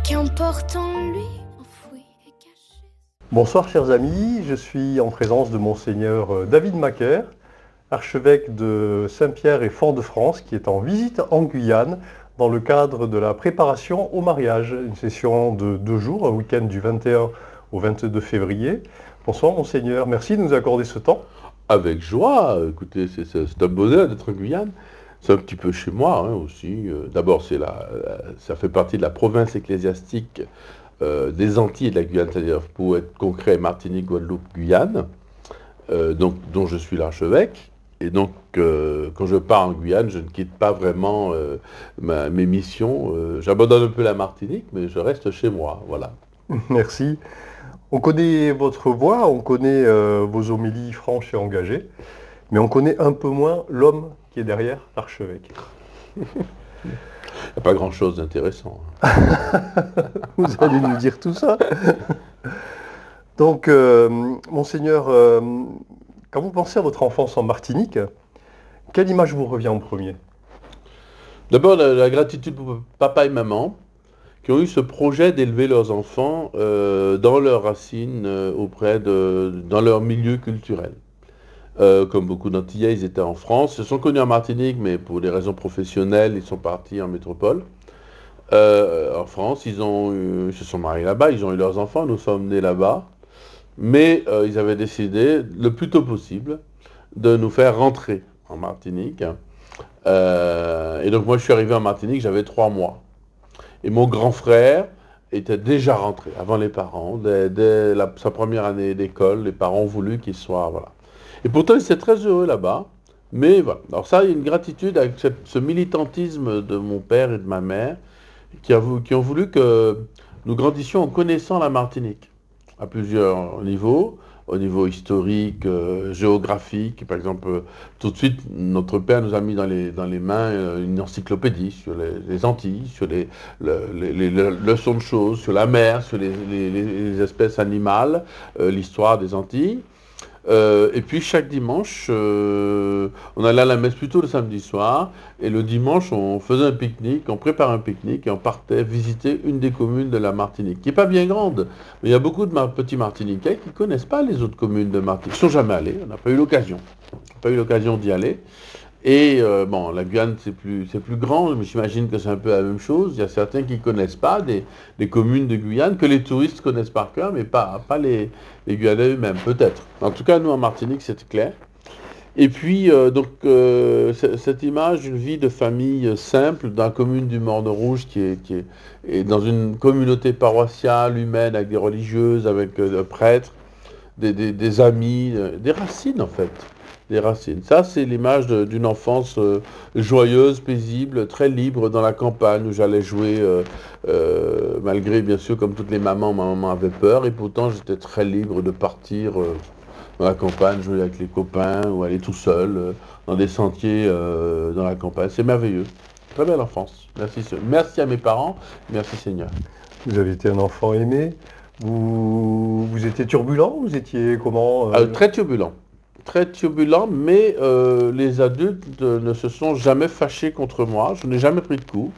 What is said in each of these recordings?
Qu'importe en lui, enfoui et caché. Bonsoir chers amis, je suis en présence de Monseigneur David Macaire, archevêque de Saint-Pierre et Fort-de-France, qui est en visite en Guyane dans le cadre de la préparation au mariage, une session de 2 jours, un week-end du 21 au 22 février. Bonsoir Monseigneur, merci de nous accorder ce temps. Avec joie, écoutez, c'est un bonheur d'être en Guyane. C'est un petit peu chez moi aussi. D'abord, ça fait partie de la province ecclésiastique des Antilles et de la Guyane, c'est-à-dire pour être concret, Martinique, Guadeloupe, Guyane, dont je suis l'archevêque. Et donc, quand je pars en Guyane, je ne quitte pas vraiment mes missions. J'abandonne un peu la Martinique, mais je reste chez moi, voilà. Merci. On connaît votre voix, on connaît vos homélies franches et engagées, mais on connaît un peu moins l'homme qui est derrière l'archevêque. Il n'y a pas grand-chose d'intéressant. Vous allez nous dire tout ça. Donc, Monseigneur, quand vous pensez à votre enfance en Martinique, quelle image vous revient en premier? D'abord, la gratitude pour papa et maman, qui ont eu ce projet d'élever leurs enfants dans leurs racines, dans leur milieu culturel. Comme beaucoup d'Antillais, ils étaient en France. Ils se sont connus en Martinique, mais pour des raisons professionnelles, ils sont partis en métropole. En France, ils se sont mariés là-bas, ils ont eu leurs enfants, nous sommes nés là-bas. Mais ils avaient décidé, le plus tôt possible, de nous faire rentrer en Martinique. Et donc moi, je suis arrivé en Martinique, j'avais 3 mois. Et mon grand frère était déjà rentré, avant les parents. Dès sa première année d'école, les parents ont voulu qu'il soit... Voilà. Et pourtant, il était très heureux là-bas. Mais voilà. Alors ça, il y a une gratitude avec ce militantisme de mon père et de ma mère qui ont voulu que nous grandissions en connaissant la Martinique à plusieurs niveaux. Au niveau historique, géographique, par exemple, tout de suite, notre père nous a mis dans les mains une encyclopédie sur les Antilles, sur les leçons de choses, sur la mer, sur les espèces animales, l'histoire des Antilles. Et puis chaque dimanche, on allait à la messe plutôt le samedi soir, et le dimanche on faisait un pique-nique, on préparait un pique-nique et on partait visiter une des communes de la Martinique, qui n'est pas bien grande, mais il y a beaucoup de petits Martiniquais qui ne connaissent pas les autres communes de Martinique, ils ne sont jamais allés, on n'a pas eu l'occasion, d'y aller. Et bon, la Guyane c'est plus grand, mais j'imagine que c'est un peu la même chose. Il y a certains qui ne connaissent pas des communes de Guyane, que les touristes connaissent par cœur, mais pas les Guyanais eux-mêmes, peut-être. En tout cas, nous en Martinique, c'est clair. Et puis, cette image d'une vie de famille simple, dans la commune du Morne-Rouge, qui est dans une communauté paroissiale, humaine, avec des religieuses, avec un prêtre, des amis, des racines en fait. Des racines. Ça, c'est l'image d'une enfance joyeuse, paisible, très libre dans la campagne où j'allais jouer, malgré, bien sûr, comme toutes les mamans, ma maman avait peur, et pourtant j'étais très libre de partir dans la campagne, jouer avec les copains, ou aller tout seul, dans des sentiers dans la campagne. C'est merveilleux. Très belle enfance. Merci à mes parents, merci Seigneur. Vous avez été un enfant aimé, vous étiez turbulent, vous étiez comment Très turbulent. Très turbulent, mais les adultes ne se sont jamais fâchés contre moi. Je n'ai jamais pris de coups,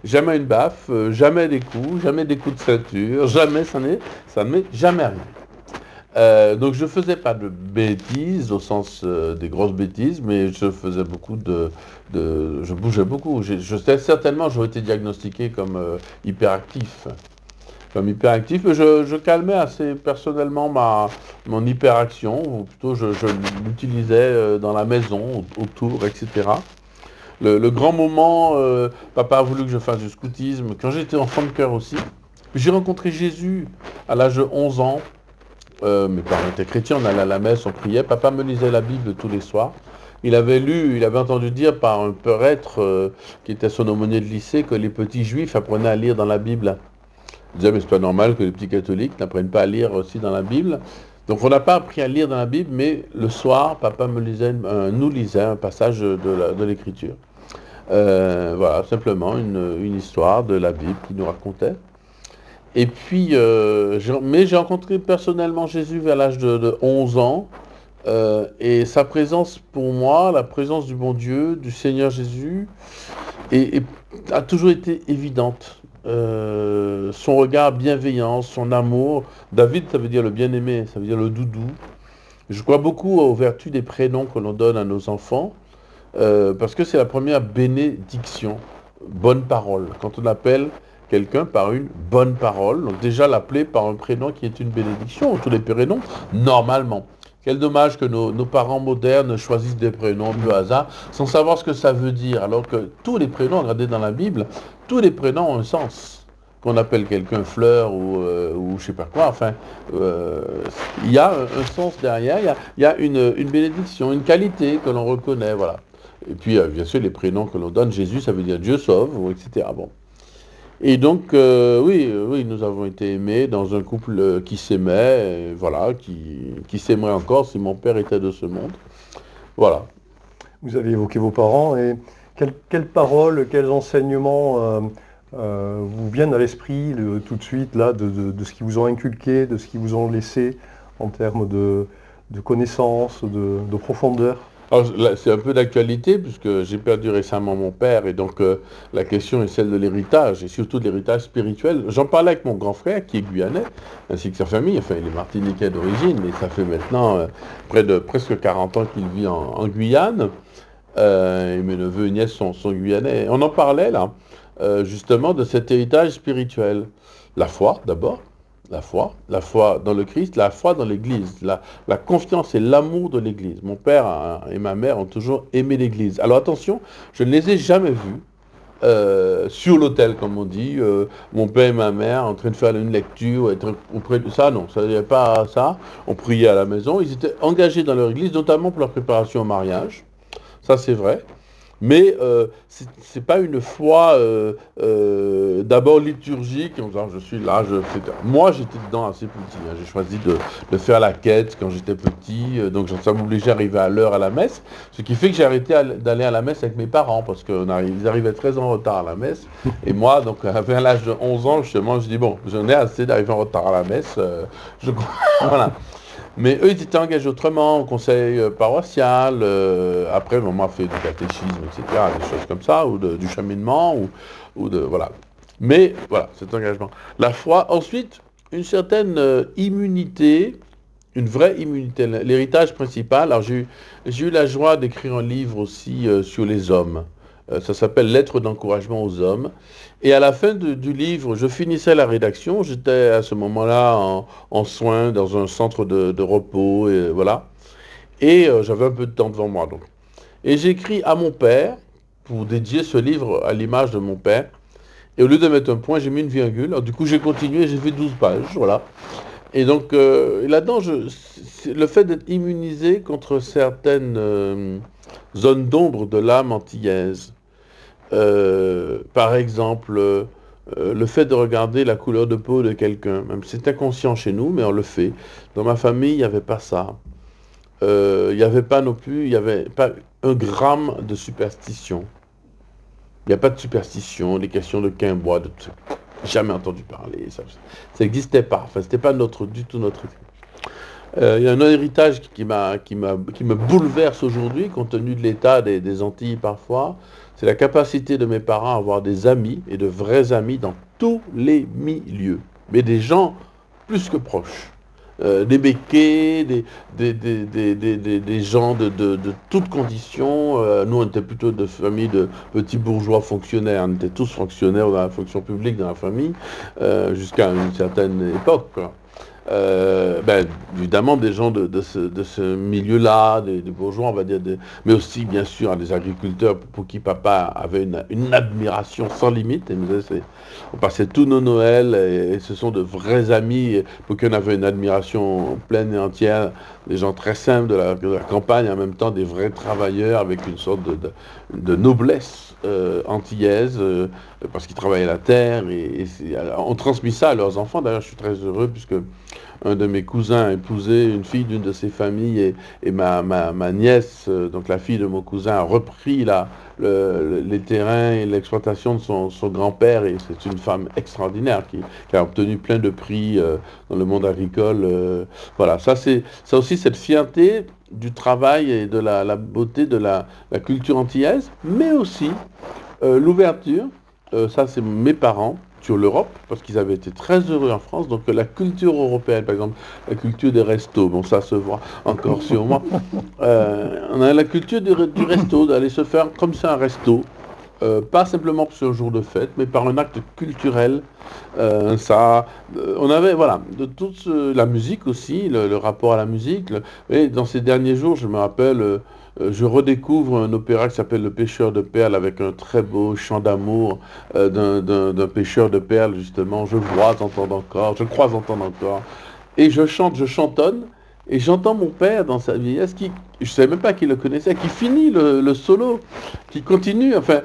jamais une baffe, jamais des coups de ceinture, jamais, ça ne m'est jamais arrivé. Donc je faisais pas de bêtises au sens des grosses bêtises, mais je faisais beaucoup je bougeais beaucoup. Certainement, j'aurais été diagnostiqué comme hyperactif. Mais je calmais assez personnellement mon hyperaction, ou plutôt je l'utilisais dans la maison, autour, etc. Le grand moment, papa a voulu que je fasse du scoutisme, quand j'étais enfant de cœur aussi. J'ai rencontré Jésus à l'âge de 11 ans. Mes parents étaient chrétiens, on allait à la messe, on priait. Papa me lisait la Bible tous les soirs. Il avait entendu dire par un prêtre qui était son aumônier de lycée que les petits juifs apprenaient à lire dans la Bible. Je disais, mais c'est pas normal que les petits catholiques n'apprennent pas à lire aussi dans la Bible. Donc on n'a pas appris à lire dans la Bible, mais le soir, papa nous lisait un passage de l'Écriture. Voilà, simplement une histoire de la Bible qu'il nous racontait. Et puis, j'ai rencontré personnellement Jésus vers l'âge de 11 ans. Et sa présence pour moi, la présence du bon Dieu, du Seigneur Jésus, a toujours été évidente. son regard bienveillant, son amour. David, ça veut dire le bien-aimé, ça veut dire le doudou. Je crois beaucoup aux vertus des prénoms que l'on donne à nos enfants, parce que c'est la première bénédiction, bonne parole. Quand on appelle quelqu'un par une bonne parole, donc déjà l'appeler par un prénom qui est une bénédiction, tous les prénoms, normalement. Quel dommage que nos parents modernes choisissent des prénoms au hasard, sans savoir ce que ça veut dire, alors que tous les prénoms, regardez dans la Bible, tous les prénoms ont un sens. Qu'on appelle quelqu'un fleur ou je sais pas quoi, enfin, il y a un sens derrière, il y a une bénédiction, une qualité que l'on reconnaît, voilà. Et puis, bien sûr, les prénoms que l'on donne, Jésus, ça veut dire Dieu sauve, etc. Bon. Et donc, oui, nous avons été aimés dans un couple qui s'aimait, voilà, qui s'aimerait encore si mon père était de ce monde. Voilà. Vous avez évoqué vos parents, et quelles paroles, quels enseignements vous viennent à l'esprit tout de suite, là, de ce qu'ils vous ont inculqué, de ce qu'ils vous ont laissé en termes de connaissances, de profondeur? Alors, là, c'est un peu d'actualité puisque j'ai perdu récemment mon père et donc la question est celle de l'héritage et surtout de l'héritage spirituel. J'en parlais avec mon grand frère qui est guyanais ainsi que sa famille, enfin il est martiniquais d'origine mais ça fait maintenant presque 40 ans qu'il vit en Guyane et mes neveux et nièces sont guyanais. On en parlait là justement de cet héritage spirituel. La foi d'abord. La foi dans le Christ, la foi dans l'Église, la confiance et l'amour de l'Église. Mon père et ma mère ont toujours aimé l'Église. Alors attention, je ne les ai jamais vus sur l'autel, comme on dit. Mon père et ma mère en train de faire une lecture, être auprès de ça, non, ça n'y avait pas ça. On priait à la maison. Ils étaient engagés dans leur Église, notamment pour leur préparation au mariage. Ça, c'est vrai. Mais c'est pas une foi d'abord liturgique, en disant je suis là, moi j'étais dedans assez petit, hein. J'ai choisi de faire la quête quand j'étais petit, donc ça m'obligeait à arriver à l'heure à la messe, ce qui fait que j'ai arrêté d'aller à la messe avec mes parents, parce qu'ils arrivaient très en retard à la messe, et moi, donc à l'âge de 11 ans, justement, je dis bon, j'en ai assez d'arriver en retard à la messe, voilà. Mais eux, ils étaient engagés autrement, au conseil paroissial, après, maman a fait du catéchisme, etc., des choses comme ça, ou du cheminement, voilà. Mais, voilà, cet engagement. La foi, ensuite, une certaine immunité, une vraie immunité, l'héritage principal. Alors, j'ai eu la joie d'écrire un livre aussi sur les hommes. Ça s'appelle Lettres d'encouragement aux hommes. Et à la fin du livre, je finissais la rédaction. J'étais à ce moment-là en soins dans un centre de repos, et voilà. Et j'avais un peu de temps devant moi. Donc. Et j'écris à mon père pour dédier ce livre à l'image de mon père. Et au lieu de mettre un point, j'ai mis une virgule. Alors, du coup, j'ai continué, j'ai fait 12 pages, voilà. Et donc, là-dedans, le fait d'être immunisé contre certaines zones d'ombre de l'âme antillaise, par exemple, le fait de regarder la couleur de peau de quelqu'un, même si c'est inconscient chez nous, mais on le fait. Dans ma famille, il n'y avait pas ça. Il n'y avait pas non plus, il n'y avait pas un gramme de superstition. Il n'y a pas de superstition, des questions de quimbois, de trucs. Jamais entendu parler, ça n'existait pas. Enfin, c'était pas du tout notre truc. Il y a un héritage qui me bouleverse aujourd'hui, compte tenu de l'état des Antilles parfois. C'est la capacité de mes parents à avoir des amis, et de vrais amis dans tous les milieux. Mais des gens plus que proches. Des béquets, des gens de toutes conditions. Nous, on était plutôt de famille de petits bourgeois fonctionnaires. On était tous fonctionnaires dans la fonction publique dans la famille, jusqu'à une certaine époque, quoi. Évidemment des gens de ce milieu-là, des bourgeois, on va dire, mais aussi bien sûr des agriculteurs pour qui papa avait une admiration sans limite. Et on passait tous nos Noëls et ce sont de vrais amis pour qui on avait une admiration pleine et entière, des gens très simples de la campagne, en même temps des vrais travailleurs avec une sorte de noblesse antillaise, parce qu'ils travaillaient la terre et on transmet ça à leurs enfants. D'ailleurs, je suis très heureux puisque un de mes cousins a épousé une fille d'une de ses familles et ma nièce, donc la fille de mon cousin, a repris les terrains et l'exploitation de son grand-père, et c'est une femme extraordinaire qui a obtenu plein de prix dans le monde agricole. Voilà, ça aussi cette fierté du travail et de la beauté de la culture antillaise, mais aussi l'ouverture, ça c'est mes parents, sur l'Europe, parce qu'ils avaient été très heureux en France. Donc la culture européenne, par exemple, la culture des restos, bon ça se voit encore sur moi. On a la culture du resto, d'aller se faire comme ça un resto. Pas simplement pour ce jour de fête, mais par un acte culturel. On avait, voilà, de toute la musique aussi, le rapport à la musique. Et dans ces derniers jours, je me rappelle, je redécouvre un opéra qui s'appelle Le Pêcheur de perles, avec un très beau chant d'amour d'un pêcheur de perles, justement. Je crois entendre encore. Et je chante, je chantonne. Et j'entends mon père dans sa vieillesse, je ne savais même pas qu'il le connaissait, qui finit le solo, qui continue, enfin.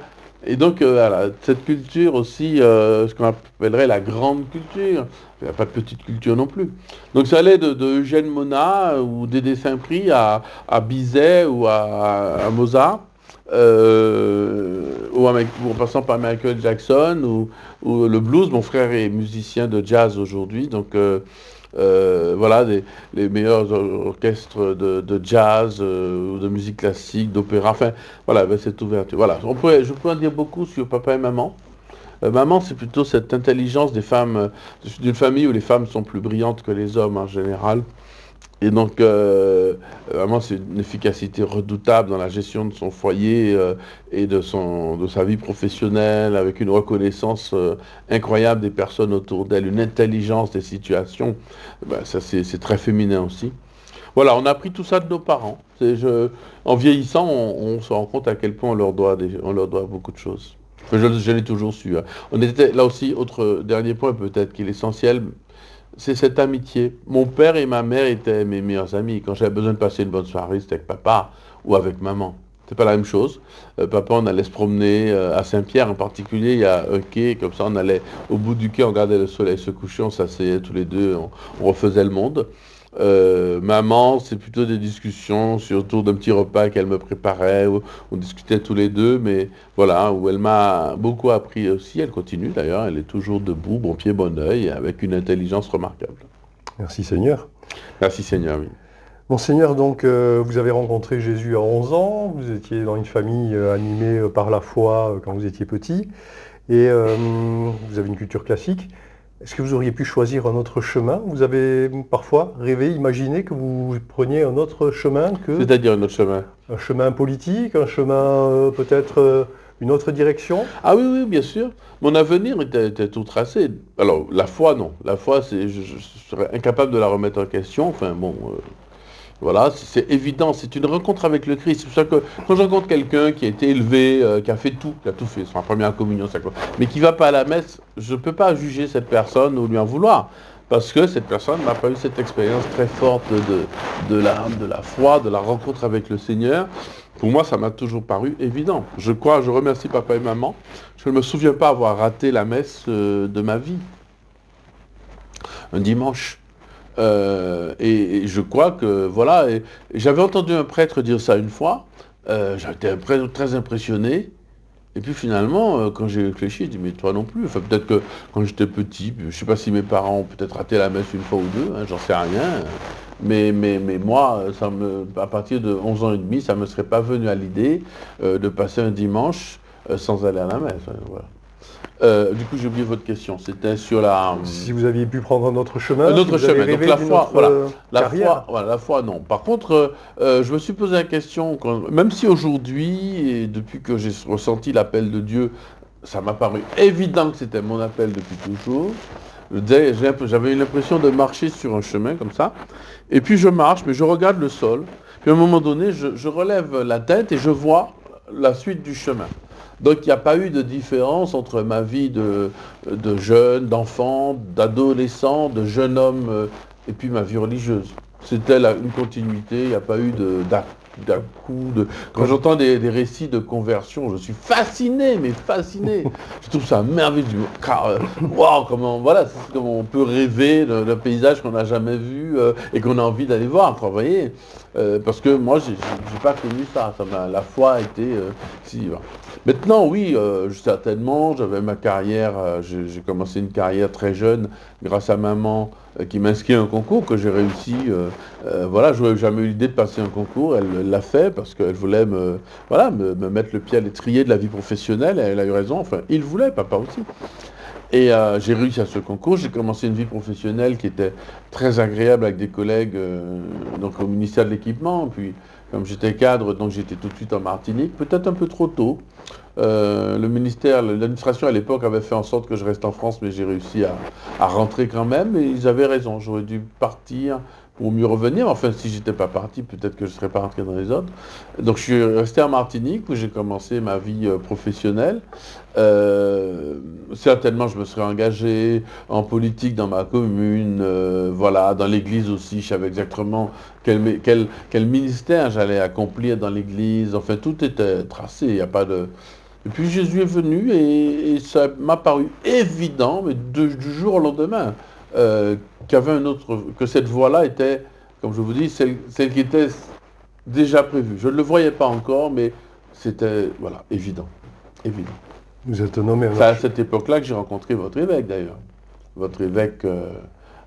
Et donc, voilà, cette culture aussi, ce qu'on appellerait la grande culture, il n'y a pas de petite culture non plus. Donc ça allait de Eugène Monat ou Dédé Saint-Prix à Bizet ou à Mozart, en passant par Michael Jackson ou le blues. Mon frère est musicien de jazz aujourd'hui, donc voilà, les meilleurs orchestres de jazz, ou de musique classique, d'opéra, enfin, voilà, ben, cette ouverture. Voilà, je pourrais en dire beaucoup sur papa et maman. Maman, c'est plutôt cette intelligence des femmes, d'une famille où les femmes sont plus brillantes que les hommes en général. Et donc, vraiment, c'est une efficacité redoutable dans la gestion de son foyer et de sa vie professionnelle, avec une reconnaissance incroyable des personnes autour d'elle, une intelligence des situations. Ben, ça, c'est très féminin aussi. Voilà, on a appris tout ça de nos parents. En vieillissant, on se rend compte à quel point on leur doit beaucoup de choses. Je l'ai toujours su. Hein. On était là aussi, autre dernier point peut-être qui est essentiel, c'est cette amitié. Mon père et ma mère étaient mes meilleurs amis. Quand j'avais besoin de passer une bonne soirée, c'était avec papa ou avec maman. C'est pas la même chose. Papa, on allait se promener à Saint-Pierre en particulier. Il y a un quai, comme ça, on allait au bout du quai, on regardait le soleil se coucher, on s'asseyait tous les deux, on refaisait le monde. Maman, c'est plutôt des discussions autour d'un petit repas qu'elle me préparait, où on discutait tous les deux, mais voilà, où elle m'a beaucoup appris aussi. Elle continue d'ailleurs, elle est toujours debout, bon pied, bon oeil, avec une intelligence remarquable. Merci Seigneur. Merci Seigneur, oui. Monseigneur, donc vous avez rencontré Jésus à 11 ans, vous étiez dans une famille animée par la foi quand vous étiez petit, et vous avez une culture classique. Est-ce que vous auriez pu choisir un autre chemin? Vous avez parfois rêvé, imaginé que vous preniez un autre chemin que... C'est-à-dire un autre chemin? Un chemin politique, un chemin peut-être une autre direction? Ah oui, oui, bien sûr. Mon avenir était tout tracé. Alors, la foi, non. La foi, je serais incapable de la remettre en question. Enfin, bon... Voilà, c'est évident, c'est une rencontre avec le Christ. C'est pour ça que quand je rencontre quelqu'un qui a été élevé, qui a tout fait, son première communion, mais qui ne va pas à la messe, je ne peux pas juger cette personne ou lui en vouloir. Parce que cette personne n'a pas eu cette expérience très forte de la foi, de la rencontre avec le Seigneur. Pour moi, ça m'a toujours paru évident. Je remercie papa et maman. Je ne me souviens pas avoir raté la messe de ma vie. Un dimanche. Et je crois que, voilà, et j'avais entendu un prêtre dire ça une fois, j'étais très impressionné, et puis finalement, quand j'ai réfléchi, j'ai dit, mais toi non plus, enfin peut-être que quand j'étais petit, je ne sais pas si mes parents ont peut-être raté la messe une fois ou deux, hein, j'en sais rien, mais moi, à partir de 11 ans et demi, ça ne me serait pas venu à l'idée de passer un dimanche sans aller à la messe, hein, voilà. Du coup, j'ai oublié votre question. C'était sur la... Si vous aviez pu prendre un autre chemin. Un autre chemin. Donc la foi, voilà. La foi, non. Par contre, je me suis posé la question, même si aujourd'hui, et depuis que j'ai ressenti l'appel de Dieu, ça m'a paru évident que c'était mon appel depuis toujours. J'avais eu l'impression de marcher sur un chemin comme ça. Et puis je marche, mais je regarde le sol. Puis à un moment donné, je relève la tête et je vois la suite du chemin. Donc il n'y a pas eu de différence entre ma vie de jeune, d'enfant, d'adolescent, de jeune homme et puis ma vie religieuse. C'était une continuité, il n'y a pas eu d'un-coup. Quand j'entends des récits de conversion, je suis fasciné, mais fasciné. Je trouve ça merveilleux. Waouh, comment on peut rêver d'un paysage qu'on n'a jamais vu et qu'on a envie d'aller voir, vous voyez. Parce que moi, j'ai pas connu ça. La foi a été... Maintenant, oui, certainement, j'avais ma carrière, j'ai commencé une carrière très jeune grâce à maman qui m'inscrit à un concours que j'ai réussi. Voilà, je n'avais jamais eu l'idée de passer un concours, elle l'a fait parce qu'elle voulait me mettre le pied à l'étrier de la vie professionnelle, et elle a eu raison, enfin, il voulait, papa aussi. Et j'ai réussi à ce concours, j'ai commencé une vie professionnelle qui était très agréable avec des collègues donc au ministère de l'Équipement. Puis comme j'étais cadre, donc j'étais tout de suite en Martinique, peut-être un peu trop tôt. Le ministère, l'administration à l'époque avait fait en sorte que je reste en France, mais j'ai réussi à rentrer quand même. Et ils avaient raison, j'aurais dû partir pour mieux revenir. Enfin, si j'étais pas parti, peut-être que je ne serais pas rentré dans les autres. Donc je suis resté en Martinique où j'ai commencé ma vie professionnelle. Certainement, je me serais engagé en politique dans ma commune, voilà, dans l'église aussi. Je savais exactement quel ministère j'allais accomplir dans l'église. Enfin, tout était tracé. Il n'y a pas de. Et puis Jésus est venu et ça m'a paru évident, mais du jour au lendemain, qu'il y avait que cette voie-là était, comme je vous dis, celle qui était déjà prévue. Je ne le voyais pas encore, mais c'était, voilà, évident. Évident. Vous êtes nommé C'est à cette époque-là que j'ai rencontré votre évêque, d'ailleurs. Votre évêque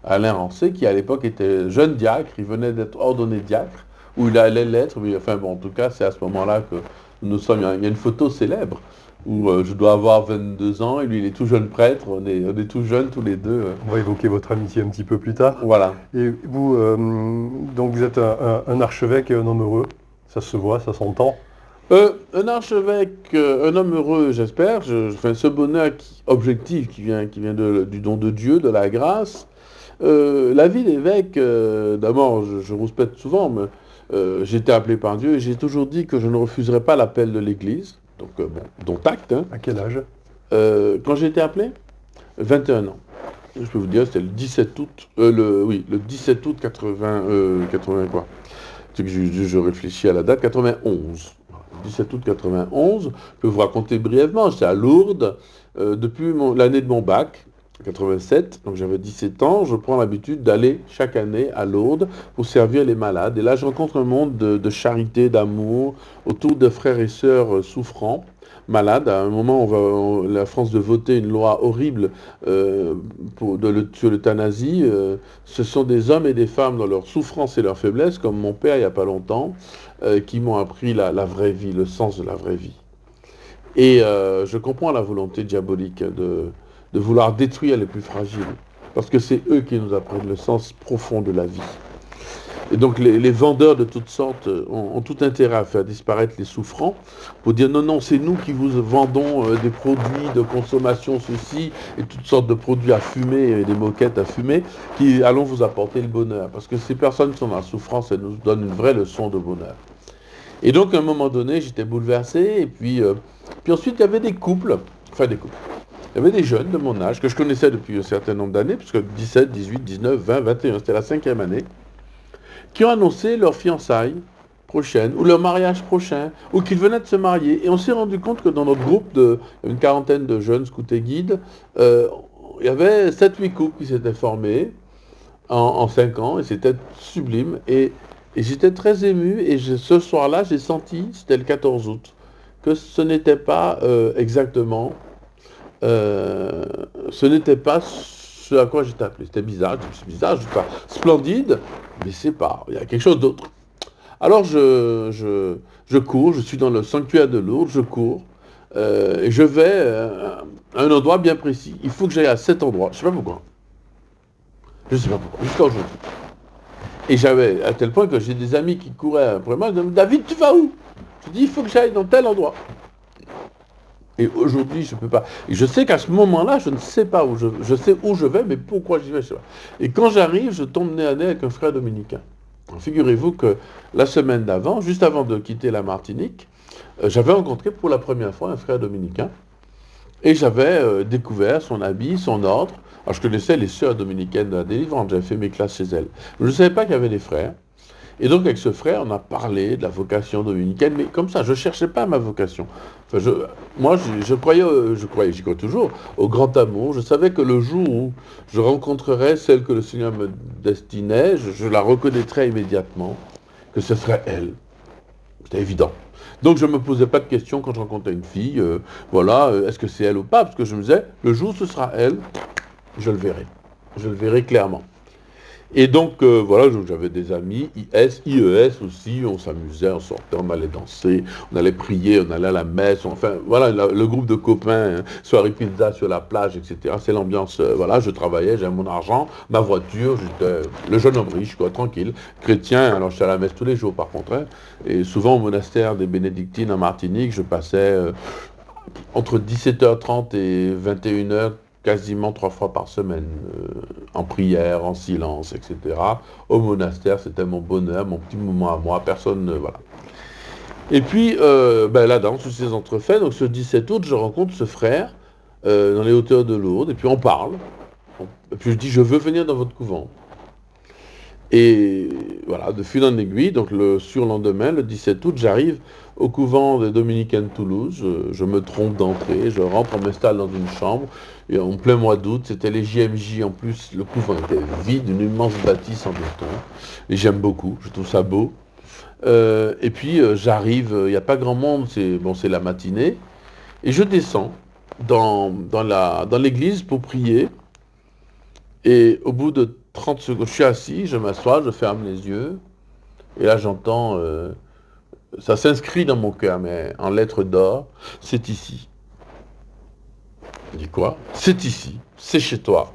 Alain Rancé, qui à l'époque était jeune diacre, il venait d'être ordonné diacre, où il allait l'être, mais enfin bon, en tout cas, c'est à ce moment-là que nous sommes, il y a une photo célèbre, où je dois avoir 22 ans, et lui il est tout jeune prêtre, on est tout jeunes tous les deux. On va évoquer votre amitié un petit peu plus tard. Voilà. Et vous, donc vous êtes un archevêque et un homme heureux, ça se voit, ça s'entend. Un archevêque, un homme heureux, j'espère. Ce bonheur objectif qui vient du don de Dieu, de la grâce. La vie d'évêque, d'abord, je rouspète souvent, mais j'ai été appelé par Dieu et j'ai toujours dit que je ne refuserais pas l'appel de l'Église. Donc, bon, dont acte. Hein. À quel âge? Quand j'ai été appelé 21 ans. Je peux vous dire, c'était le 17 août, le 17 août 80 quoi. Je réfléchis à la date, 91. 17 août 91, je peux vous raconter brièvement, j'étais à Lourdes depuis l'année de mon bac, 87, donc j'avais 17 ans, je prends l'habitude d'aller chaque année à Lourdes pour servir les malades. Et là, je rencontre un monde de charité, d'amour, autour de frères et sœurs souffrants, malades. À un moment, la France de voter une loi horrible sur l'euthanasie. Ce sont des hommes et des femmes dans leur souffrance et leur faiblesse, comme mon père il n'y a pas longtemps, qui m'ont appris la vraie vie, le sens de la vraie vie. Et je comprends la volonté diabolique de vouloir détruire les plus fragiles, parce que c'est eux qui nous apprennent le sens profond de la vie. Et donc les vendeurs de toutes sortes ont tout intérêt à faire disparaître les souffrants pour dire non, c'est nous qui vous vendons des produits de consommation, ceci, et toutes sortes de produits à fumer, et des moquettes à fumer, qui allons vous apporter le bonheur. Parce que ces personnes qui sont dans la souffrance, elles nous donnent une vraie leçon de bonheur. Et donc à un moment donné, j'étais bouleversé, et puis ensuite il y avait des couples. Il y avait des jeunes de mon âge, que je connaissais depuis un certain nombre d'années, puisque 17, 18, 19, 20, 21, c'était la 5e année, qui ont annoncé leur fiançailles prochaine, ou leur mariage prochain, ou qu'ils venaient de se marier. Et on s'est rendu compte que dans notre groupe une quarantaine de jeunes scouts et guides, il y avait 7-8 couples qui s'étaient formés en 5 ans, et c'était sublime. Et j'étais très ému, et ce soir-là, j'ai senti, c'était le 14 août, que ce n'était pas exactement... ce n'était pas ce à quoi j'étais appelé. C'était bizarre, c'est bizarre, je suis pas splendide, mais c'est pas, il y a quelque chose d'autre. Alors je cours, je suis dans le sanctuaire de Lourdes, je cours, et je vais à un endroit bien précis. Il faut que j'aille à cet endroit, je sais pas pourquoi. Je sais pas pourquoi, jusqu'à aujourd'hui. Et j'avais, à tel point que j'ai des amis qui couraient après moi, ils me disaient, David, tu vas où? Je dis, il faut que j'aille dans tel endroit. Et aujourd'hui, je ne peux pas. Et je sais qu'à ce moment-là, je ne sais pas où je sais où je vais, mais pourquoi j'y vais, je ne sais pas. Et quand j'arrive, je tombe nez à nez avec un frère dominicain. Figurez-vous que la semaine d'avant, juste avant de quitter la Martinique, j'avais rencontré pour la première fois un frère dominicain. Et j'avais découvert son habit, son ordre. Alors je connaissais les sœurs dominicaines de la délivrance, j'avais fait mes classes chez elles. Je ne savais pas qu'il y avait des frères. Et donc avec ce frère, on a parlé de la vocation dominicaine, mais comme ça, je ne cherchais pas ma vocation. Enfin, je croyais, j'y crois toujours, au grand amour. Je savais que le jour où je rencontrerais celle que le Seigneur me destinait, je la reconnaîtrais immédiatement, que ce serait elle. C'était évident. Donc je ne me posais pas de questions quand je rencontrais une fille, est-ce que c'est elle ou pas? Parce que je me disais, le jour où ce sera elle, je le verrai. Je le verrai clairement. Et donc, voilà, j'avais des amis, IES aussi, on s'amusait, on sortait, on allait danser, on allait prier, on allait à la messe, enfin, voilà, le groupe de copains, hein, soirée pizza sur la plage, etc. C'est l'ambiance, voilà, je travaillais, j'avais mon argent, ma voiture, j'étais le jeune homme riche, quoi, tranquille, chrétien, alors j'étais à la messe tous les jours, par contre, hein, et souvent au monastère des Bénédictines en Martinique, je passais entre 17h30 et 21h, quasiment 3 fois par semaine, en prière, en silence, etc. Au monastère, c'était mon bonheur, mon petit moment à moi, personne, voilà. Et puis, là, dans tous ces entrefaits, donc ce 17 août, je rencontre ce frère dans les hauteurs de Lourdes, et puis on parle. Et puis je dis, je veux venir dans votre couvent. Et voilà, de fil en aiguille, donc le surlendemain, le 17 août, j'arrive au couvent des Dominicains de Toulouse, je me trompe d'entrée, je rentre, on m'installe dans une chambre, et en plein mois d'août, c'était les JMJ, en plus le couvent était vide, une immense bâtisse en béton, et j'aime beaucoup, je trouve ça beau. Et puis j'arrive, il n'y a pas grand monde, c'est la matinée, et je descends dans l'église pour prier, et au bout de 30 secondes, je suis assis, je m'assois, je ferme les yeux, et là j'entends, ça s'inscrit dans mon cœur, mais en lettres d'or, c'est ici. Je dis quoi? C'est ici, c'est chez toi,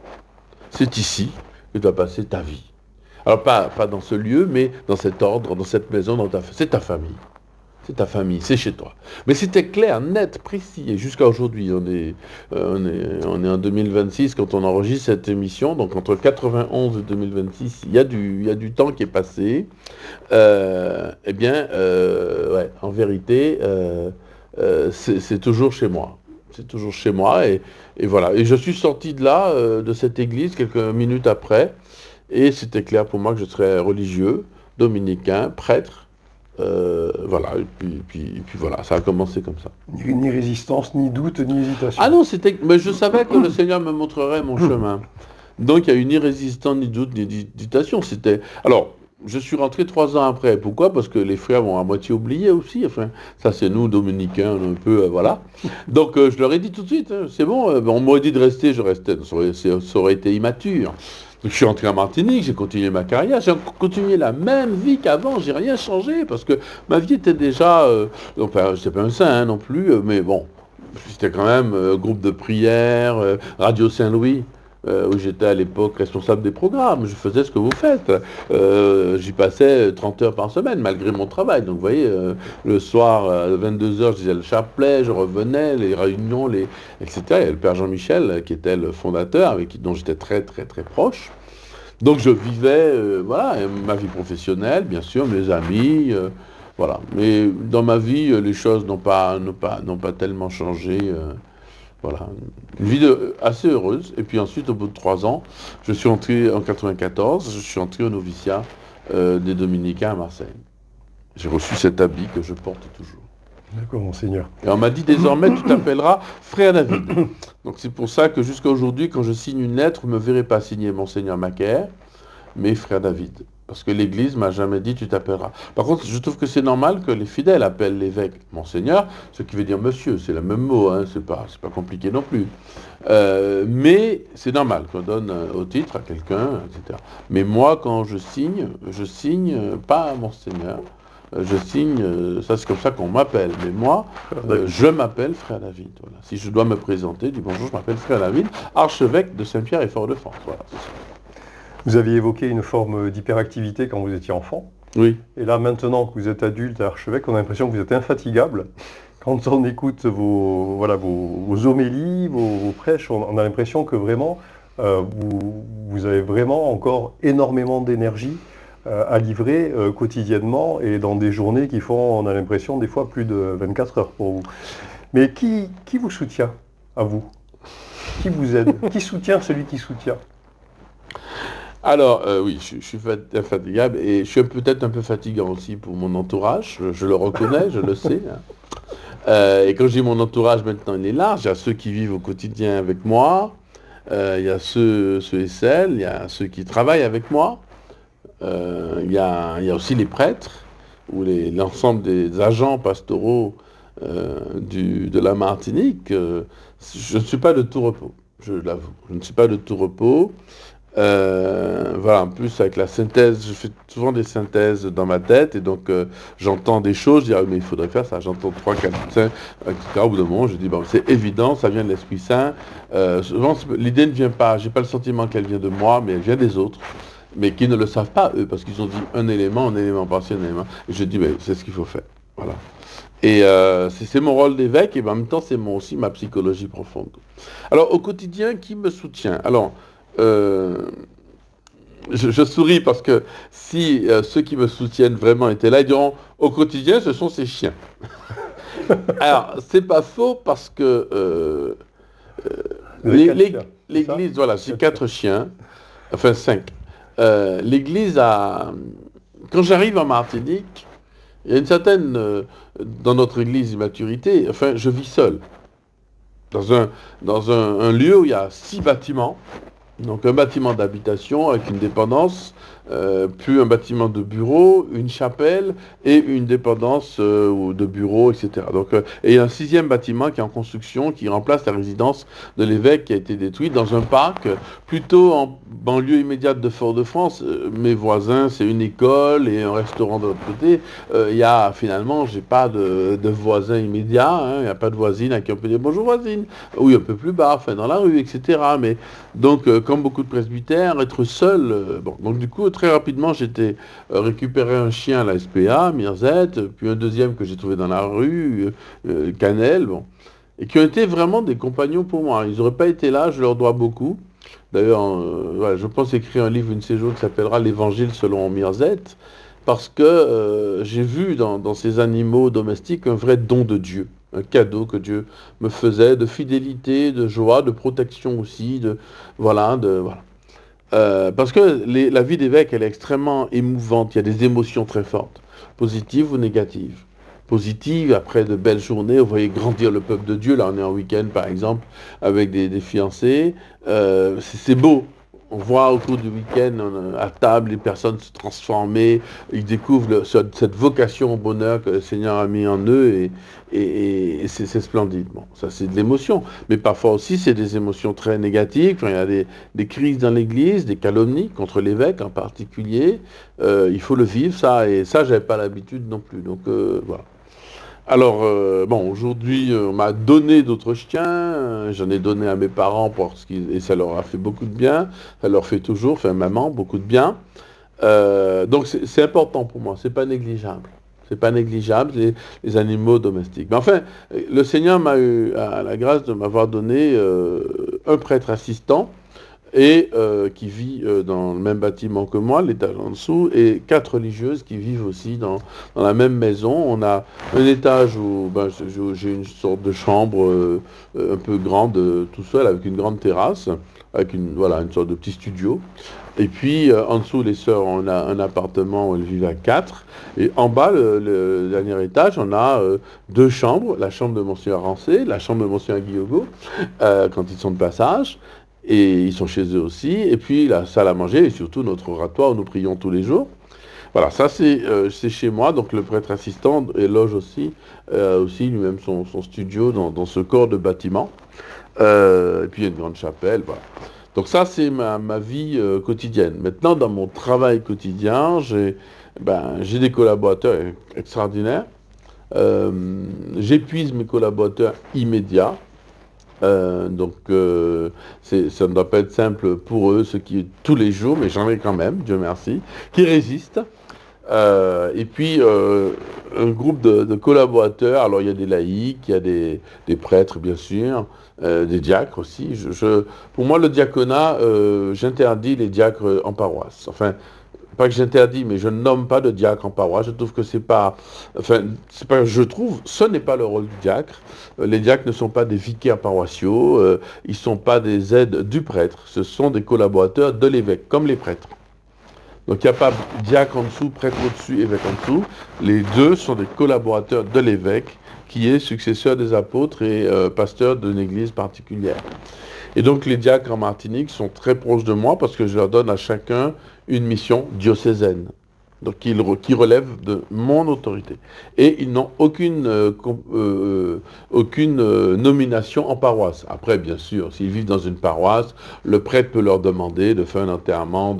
c'est ici que tu vas passer ta vie. Alors pas dans ce lieu, mais dans cet ordre, dans cette maison, c'est ta famille. C'est ta famille, c'est chez toi. Mais c'était clair, net, précis. Et jusqu'à aujourd'hui, on est en 2026 quand on enregistre cette émission. Donc entre 91 et 2026, il y a du temps qui est passé. En vérité, c'est toujours chez moi. C'est toujours chez moi. Et voilà. Et je suis sorti de là, de cette église, quelques minutes après. Et c'était clair pour moi que je serais religieux, dominicain, prêtre. Voilà, et puis voilà, ça a commencé comme ça. Ni résistance, ni doute, ni hésitation. Ah non, mais je savais que le Seigneur me montrerait mon chemin. Donc il n'y a eu ni résistance, ni doute, ni hésitation. Alors, je suis rentré 3 ans après. Pourquoi? Parce que les frères m'ont à moitié oublié aussi. Enfin, ça c'est nous, dominicains, un peu, voilà. Donc je leur ai dit tout de suite, hein, c'est bon, on m'aurait dit de rester, je restais. Ça aurait été immature. Donc, je suis entré en Martinique, j'ai continué ma carrière, j'ai continué la même vie qu'avant, j'ai rien changé, parce que ma vie était déjà, enfin, je n'étais pas un saint hein, non plus, mais bon, c'était quand même groupe de prière, Radio Saint-Louis, où j'étais à l'époque responsable des programmes, je faisais ce que vous faites, j'y passais 30 heures par semaine, malgré mon travail, donc vous voyez, le soir, à 22h, je disais le chapelet, je revenais, les réunions, etc. Il y a le père Jean-Michel, qui était le fondateur, dont j'étais très très très proche. Donc je vivais, voilà, ma vie professionnelle, bien sûr, mes amis, voilà. Mais dans ma vie, les choses n'ont pas tellement changé. Voilà, une vie assez heureuse. Et puis ensuite, au bout de 3 ans, je suis entré en 94, je suis entré au noviciat des Dominicains à Marseille. J'ai reçu cet habit que je porte toujours. D'accord, monseigneur. Et on m'a dit désormais, tu t'appelleras Frère David. Donc c'est pour ça que jusqu'à aujourd'hui, quand je signe une lettre, vous ne me verrez pas signer Monseigneur Macaire, mais Frère David. Parce que l'Église m'a jamais dit tu t'appelleras. Par contre, je trouve que c'est normal que les fidèles appellent l'évêque Monseigneur, ce qui veut dire monsieur, c'est le même mot, hein, c'est pas compliqué non plus. Mais c'est normal qu'on donne au titre à quelqu'un, etc. Mais moi, quand je signe pas Monseigneur. Je signe, ça c'est comme ça qu'on m'appelle, mais moi, je m'appelle Frère David. Voilà. Si je dois me présenter, je dis bonjour, je m'appelle Frère David, archevêque de Saint-Pierre et Fort-de-France. Voilà, c'est ça. Vous aviez évoqué une forme d'hyperactivité quand vous étiez enfant. Oui. Et là, maintenant que vous êtes adulte et archevêque, on a l'impression que vous êtes infatigable. Quand on écoute vos homélies, vos prêches, on a l'impression que vraiment, vous avez vraiment encore énormément d'énergie à livrer quotidiennement et dans des journées qui font, on a l'impression, des fois plus de 24 heures pour vous. Mais qui vous soutient à vous? Qui vous aide? Qui soutient celui qui soutient? Alors, oui, je suis infatigable et je suis peut-être un peu fatigant aussi pour mon entourage, je le reconnais, je le sais. Hein. Et quand je dis mon entourage, maintenant, il est large. Il y a ceux qui vivent au quotidien avec moi, il y a ceux et celles, il y a ceux qui travaillent avec moi, il y a aussi les prêtres, ou l'ensemble des agents pastoraux de la Martinique. Je ne suis pas de tout repos, je l'avoue. Je ne suis pas de tout repos. Voilà, en plus avec la synthèse, je fais souvent des synthèses dans ma tête et donc j'entends des choses, je dis ah, mais il faudrait faire ça, j'entends 3, 4, 5, etc. Au bout d'un moment, je dis bon, c'est évident, ça vient de l'Esprit Saint. Souvent, l'idée ne vient pas, j'ai pas le sentiment qu'elle vient de moi, mais elle vient des autres, mais qui ne le savent pas eux, parce qu'ils ont dit un élément par-ci, un élément. Et je dis mais c'est ce qu'il faut faire. Voilà. Et c'est mon rôle d'évêque et en même temps c'est aussi ma psychologie profonde. Alors au quotidien, qui me soutient? Alors, euh, je souris parce que si ceux qui me soutiennent vraiment étaient là, ils diront au quotidien, ce sont ces chiens. Alors, c'est pas faux parce que Vous avez 4 chiens, c'est ça? l'église, voilà, j'ai 4 chiens, enfin 5. L'église a. Quand j'arrive en Martinique, il y a une certaine. Dans notre église immaturité, enfin, je vis seul. Dans un lieu où il y a 6 bâtiments. Donc un bâtiment d'habitation avec une dépendance, puis un bâtiment de bureau, une chapelle et une dépendance de bureau, etc. Donc, et un 6e bâtiment qui est en construction, qui remplace la résidence de l'évêque qui a été détruite dans un parc plutôt en banlieue immédiate de Fort-de-France. Mes voisins, c'est une école et un restaurant de l'autre côté. Il y a finalement, j'ai pas de voisins immédiats, hein, il n'y a pas de voisine à qui on peut dire bonjour voisine, oui un peu plus bas, enfin dans la rue, etc. Mais donc, comme beaucoup de presbytères, être seul. Bon, donc du coup, très rapidement, j'étais récupéré un chien à la SPA, Mirzet, puis un deuxième que j'ai trouvé dans la rue, Canel, bon, et qui ont été vraiment des compagnons pour moi. Ils n'auraient pas été là, je leur dois beaucoup. D'ailleurs, voilà, je pense écrire un livre une de ces jours qui s'appellera L'Évangile selon Mirzet, parce que j'ai vu dans ces animaux domestiques un vrai don de Dieu. Un cadeau que Dieu me faisait de fidélité, de joie, de protection aussi, voilà. Parce que la vie d'évêque, elle est extrêmement émouvante. Il y a des émotions très fortes, positives ou négatives. Positives, après de belles journées, vous voyez grandir le peuple de Dieu. Là, on est en week-end, par exemple, avec des fiancés. C'est beau. On voit au cours du week-end, à table, les personnes se transformer. Ils découvrent cette vocation au bonheur que le Seigneur a mis en eux et c'est splendide. Bon, ça, c'est de l'émotion. Mais parfois aussi, c'est des émotions très négatives. Quand il y a des crises dans l'Église, des calomnies contre l'évêque en particulier. Il faut le vivre, ça. Et ça, j'avais pas l'habitude non plus. Donc, voilà. Alors, bon, aujourd'hui, on m'a donné d'autres chiens. J'en ai donné à mes parents et ça leur a fait beaucoup de bien. Ça leur fait toujours, enfin, maman, beaucoup de bien. Donc, c'est important pour moi. C'est pas négligeable. C'est pas négligeable, les animaux domestiques. Mais enfin, le Seigneur a la grâce de m'avoir donné un prêtre assistant et qui vit dans le même bâtiment que moi, l'étage en dessous, et 4 religieuses qui vivent aussi dans la même maison. On a un étage où j'ai une sorte de chambre un peu grande, tout seul, avec une grande terrasse, avec une sorte de petit studio. Et puis en dessous, les sœurs, on a un appartement où elles vivent à 4. Et en bas, le dernier étage, on a 2 chambres, la chambre de Monseigneur Rancé, la chambre de Monseigneur Guillogo, quand ils sont de passage. Et ils sont chez eux aussi. Et puis la salle à manger et surtout notre oratoire où nous prions tous les jours. Voilà, ça c'est chez moi. Donc le prêtre assistant loge aussi lui-même son studio dans ce corps de bâtiment. Et puis il y a une grande chapelle. Voilà. Donc ça c'est ma vie quotidienne. Maintenant dans mon travail quotidien, j'ai des collaborateurs extraordinaires. J'épuise mes collaborateurs immédiats. Ça ne doit pas être simple pour eux, ce qui est tous les jours, mais j'en ai quand même, Dieu merci, qui résistent. Et puis un groupe de collaborateurs, alors il y a des laïcs, il y a des prêtres bien sûr, des diacres aussi. Pour moi le diaconat, j'interdis les diacres en paroisse. Enfin, pas que j'interdis, mais je ne nomme pas de diacre en paroisse. Je trouve que ce n'est pas le rôle du diacre. Les diacres ne sont pas des vicaires paroissiaux, ils ne sont pas des aides du prêtre. Ce sont des collaborateurs de l'évêque, comme les prêtres. Donc il n'y a pas diacre en dessous, prêtre au-dessus, évêque en dessous. Les deux sont des collaborateurs de l'évêque, qui est successeur des apôtres et pasteur d'une église particulière. Et donc les diacres en Martinique sont très proches de moi parce que je leur donne à chacun une mission diocésaine. donc qui relèvent de mon autorité. Et ils n'ont aucune nomination en paroisse. Après, bien sûr, s'ils vivent dans une paroisse, le prêtre peut leur demander de faire un enterrement,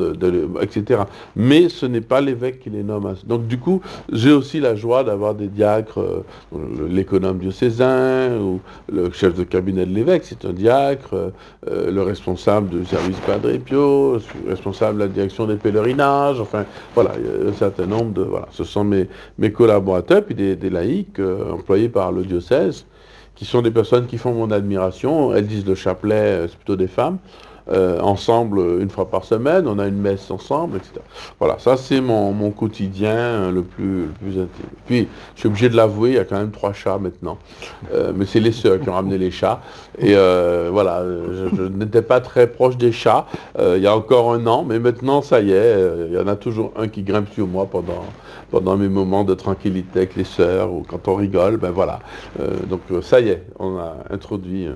etc. Mais ce n'est pas l'évêque qui les nomme. Donc du coup, j'ai aussi la joie d'avoir des diacres, l'économe diocésain, ou le chef de cabinet de l'évêque, c'est un diacre, le responsable du service Padre Pio, responsable de la direction des pèlerinages, enfin, voilà, un certain nombre de... Voilà, ce sont mes collaborateurs, puis des laïcs employés par le diocèse, qui sont des personnes qui font mon admiration. Elles disent le chapelet, c'est plutôt des femmes, ensemble une fois par semaine, on a une messe ensemble, etc. Voilà, ça c'est mon quotidien le plus intime. Puis, je suis obligé de l'avouer, il y a quand même 3 chats maintenant. Mais c'est les sœurs qui ont ramené les chats. Et voilà, je n'étais pas très proche des chats il y a encore un an, mais maintenant ça y est, il y en a toujours un qui grimpe sur moi pendant mes moments de tranquillité avec les sœurs, ou quand on rigole, ben voilà. Donc ça y est, on a introduit,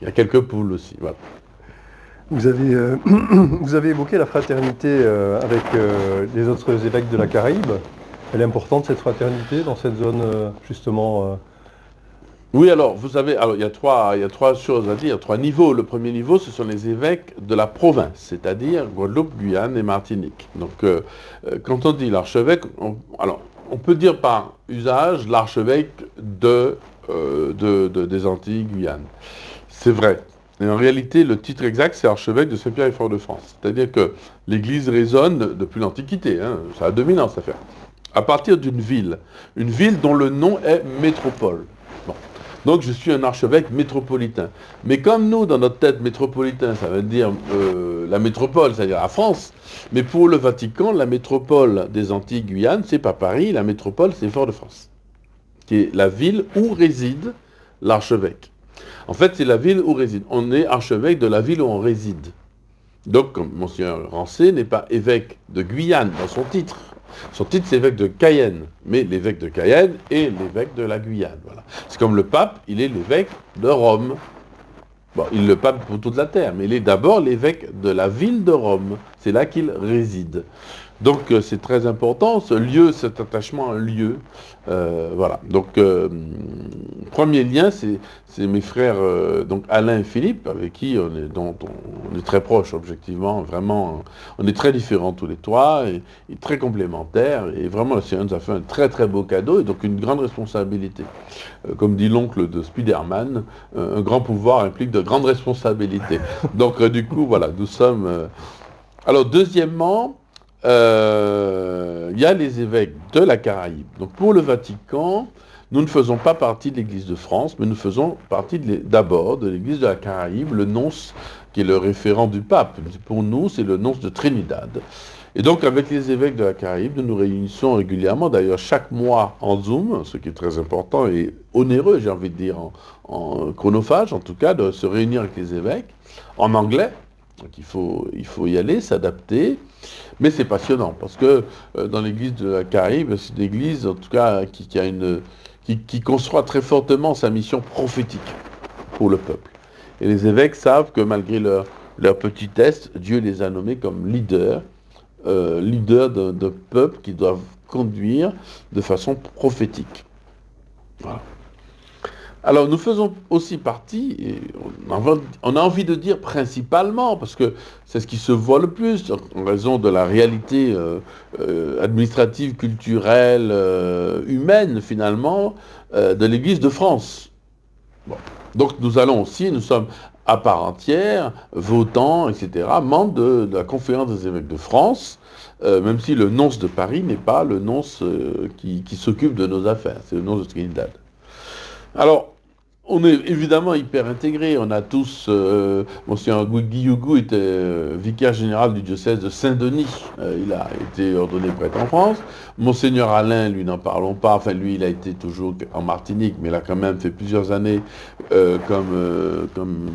il y a quelques poules aussi, voilà. Vous avez évoqué la fraternité avec les autres évêques de la Caraïbe. Elle est importante, cette fraternité, dans cette zone, justement. Oui, alors, vous savez, il y a trois choses à dire, 3 niveaux. Le premier niveau, ce sont les évêques de la province, c'est-à-dire Guadeloupe, Guyane et Martinique. Donc, quand on dit l'archevêque, on peut dire par usage l'archevêque des Antilles, Guyane. C'est vrai. Et en réalité, le titre exact, c'est archevêque de Saint-Pierre et Fort-de-France. C'est-à-dire que l'Église résonne depuis l'Antiquité, hein, ça a 2000 ans, ça fait. À partir d'une ville dont le nom est métropole. Bon. Donc je suis un archevêque métropolitain. Mais comme nous, dans notre tête, métropolitain, ça veut dire la métropole, c'est-à-dire la France. Mais pour le Vatican, la métropole des Antilles-Guyane, c'est pas Paris, la métropole, c'est Fort-de-France, qui est la ville où réside l'archevêque. En fait, c'est la ville où réside. On est archevêque de la ville où on réside. Donc, comme Monseigneur Rancé n'est pas évêque de Guyane dans son titre. Son titre, c'est évêque de Cayenne. Mais l'évêque de Cayenne est l'évêque de la Guyane. Voilà. C'est comme le pape, il est l'évêque de Rome. Bon, il est le pape pour toute la terre, mais il est d'abord l'évêque de la ville de Rome. C'est là qu'il réside. Donc c'est très important, ce lieu, cet attachement à un lieu. Voilà. Donc, premier lien, c'est mes frères donc Alain et Philippe, avec qui dont on est très proches, objectivement. Vraiment, on est très différents tous les 3, et très complémentaires. Et vraiment, le Seigneur nous a fait un très très beau cadeau, et donc une grande responsabilité. Comme dit l'oncle de Spider-Man, un grand pouvoir implique de grandes responsabilités. Donc, du coup, voilà, nous sommes... Alors, deuxièmement... il y a les évêques de la Caraïbe. Donc pour le Vatican, nous ne faisons pas partie de l'Église de France, mais nous faisons partie d'abord de l'Église de la Caraïbe, le nonce qui est le référent du pape. Pour nous, c'est le nonce de Trinidad. Et donc avec les évêques de la Caraïbe, nous nous réunissons régulièrement, d'ailleurs chaque mois en Zoom, ce qui est très important et onéreux, j'ai envie de dire, en chronophage en tout cas, de se réunir avec les évêques, en anglais. Donc il faut y aller, s'adapter, mais c'est passionnant parce que dans l'église de la Caraïbe, c'est une église en tout cas qui conçoit très fortement sa mission prophétique pour le peuple. Et les évêques savent que malgré leur petitesse, Dieu les a nommés comme leaders de peuple qui doivent conduire de façon prophétique. Voilà. Alors nous faisons aussi partie, et on a envie de dire principalement, parce que c'est ce qui se voit le plus, en raison de la réalité administrative, culturelle, humaine finalement, de l'Église de France. Bon. Donc nous sommes à part entière, votants, etc., membres de la Conférence des évêques de France, même si le nonce de Paris n'est pas le nonce qui s'occupe de nos affaires, c'est le nonce de Trinidad. Alors, on est évidemment hyper intégrés. On a tous... Monseigneur Guy Yougou était vicaire général du diocèse de Saint-Denis. Il a été ordonné prêtre en France. Monseigneur Alain, lui, n'en parlons pas. Enfin, lui, il a été toujours en Martinique, mais il a quand même fait plusieurs années comme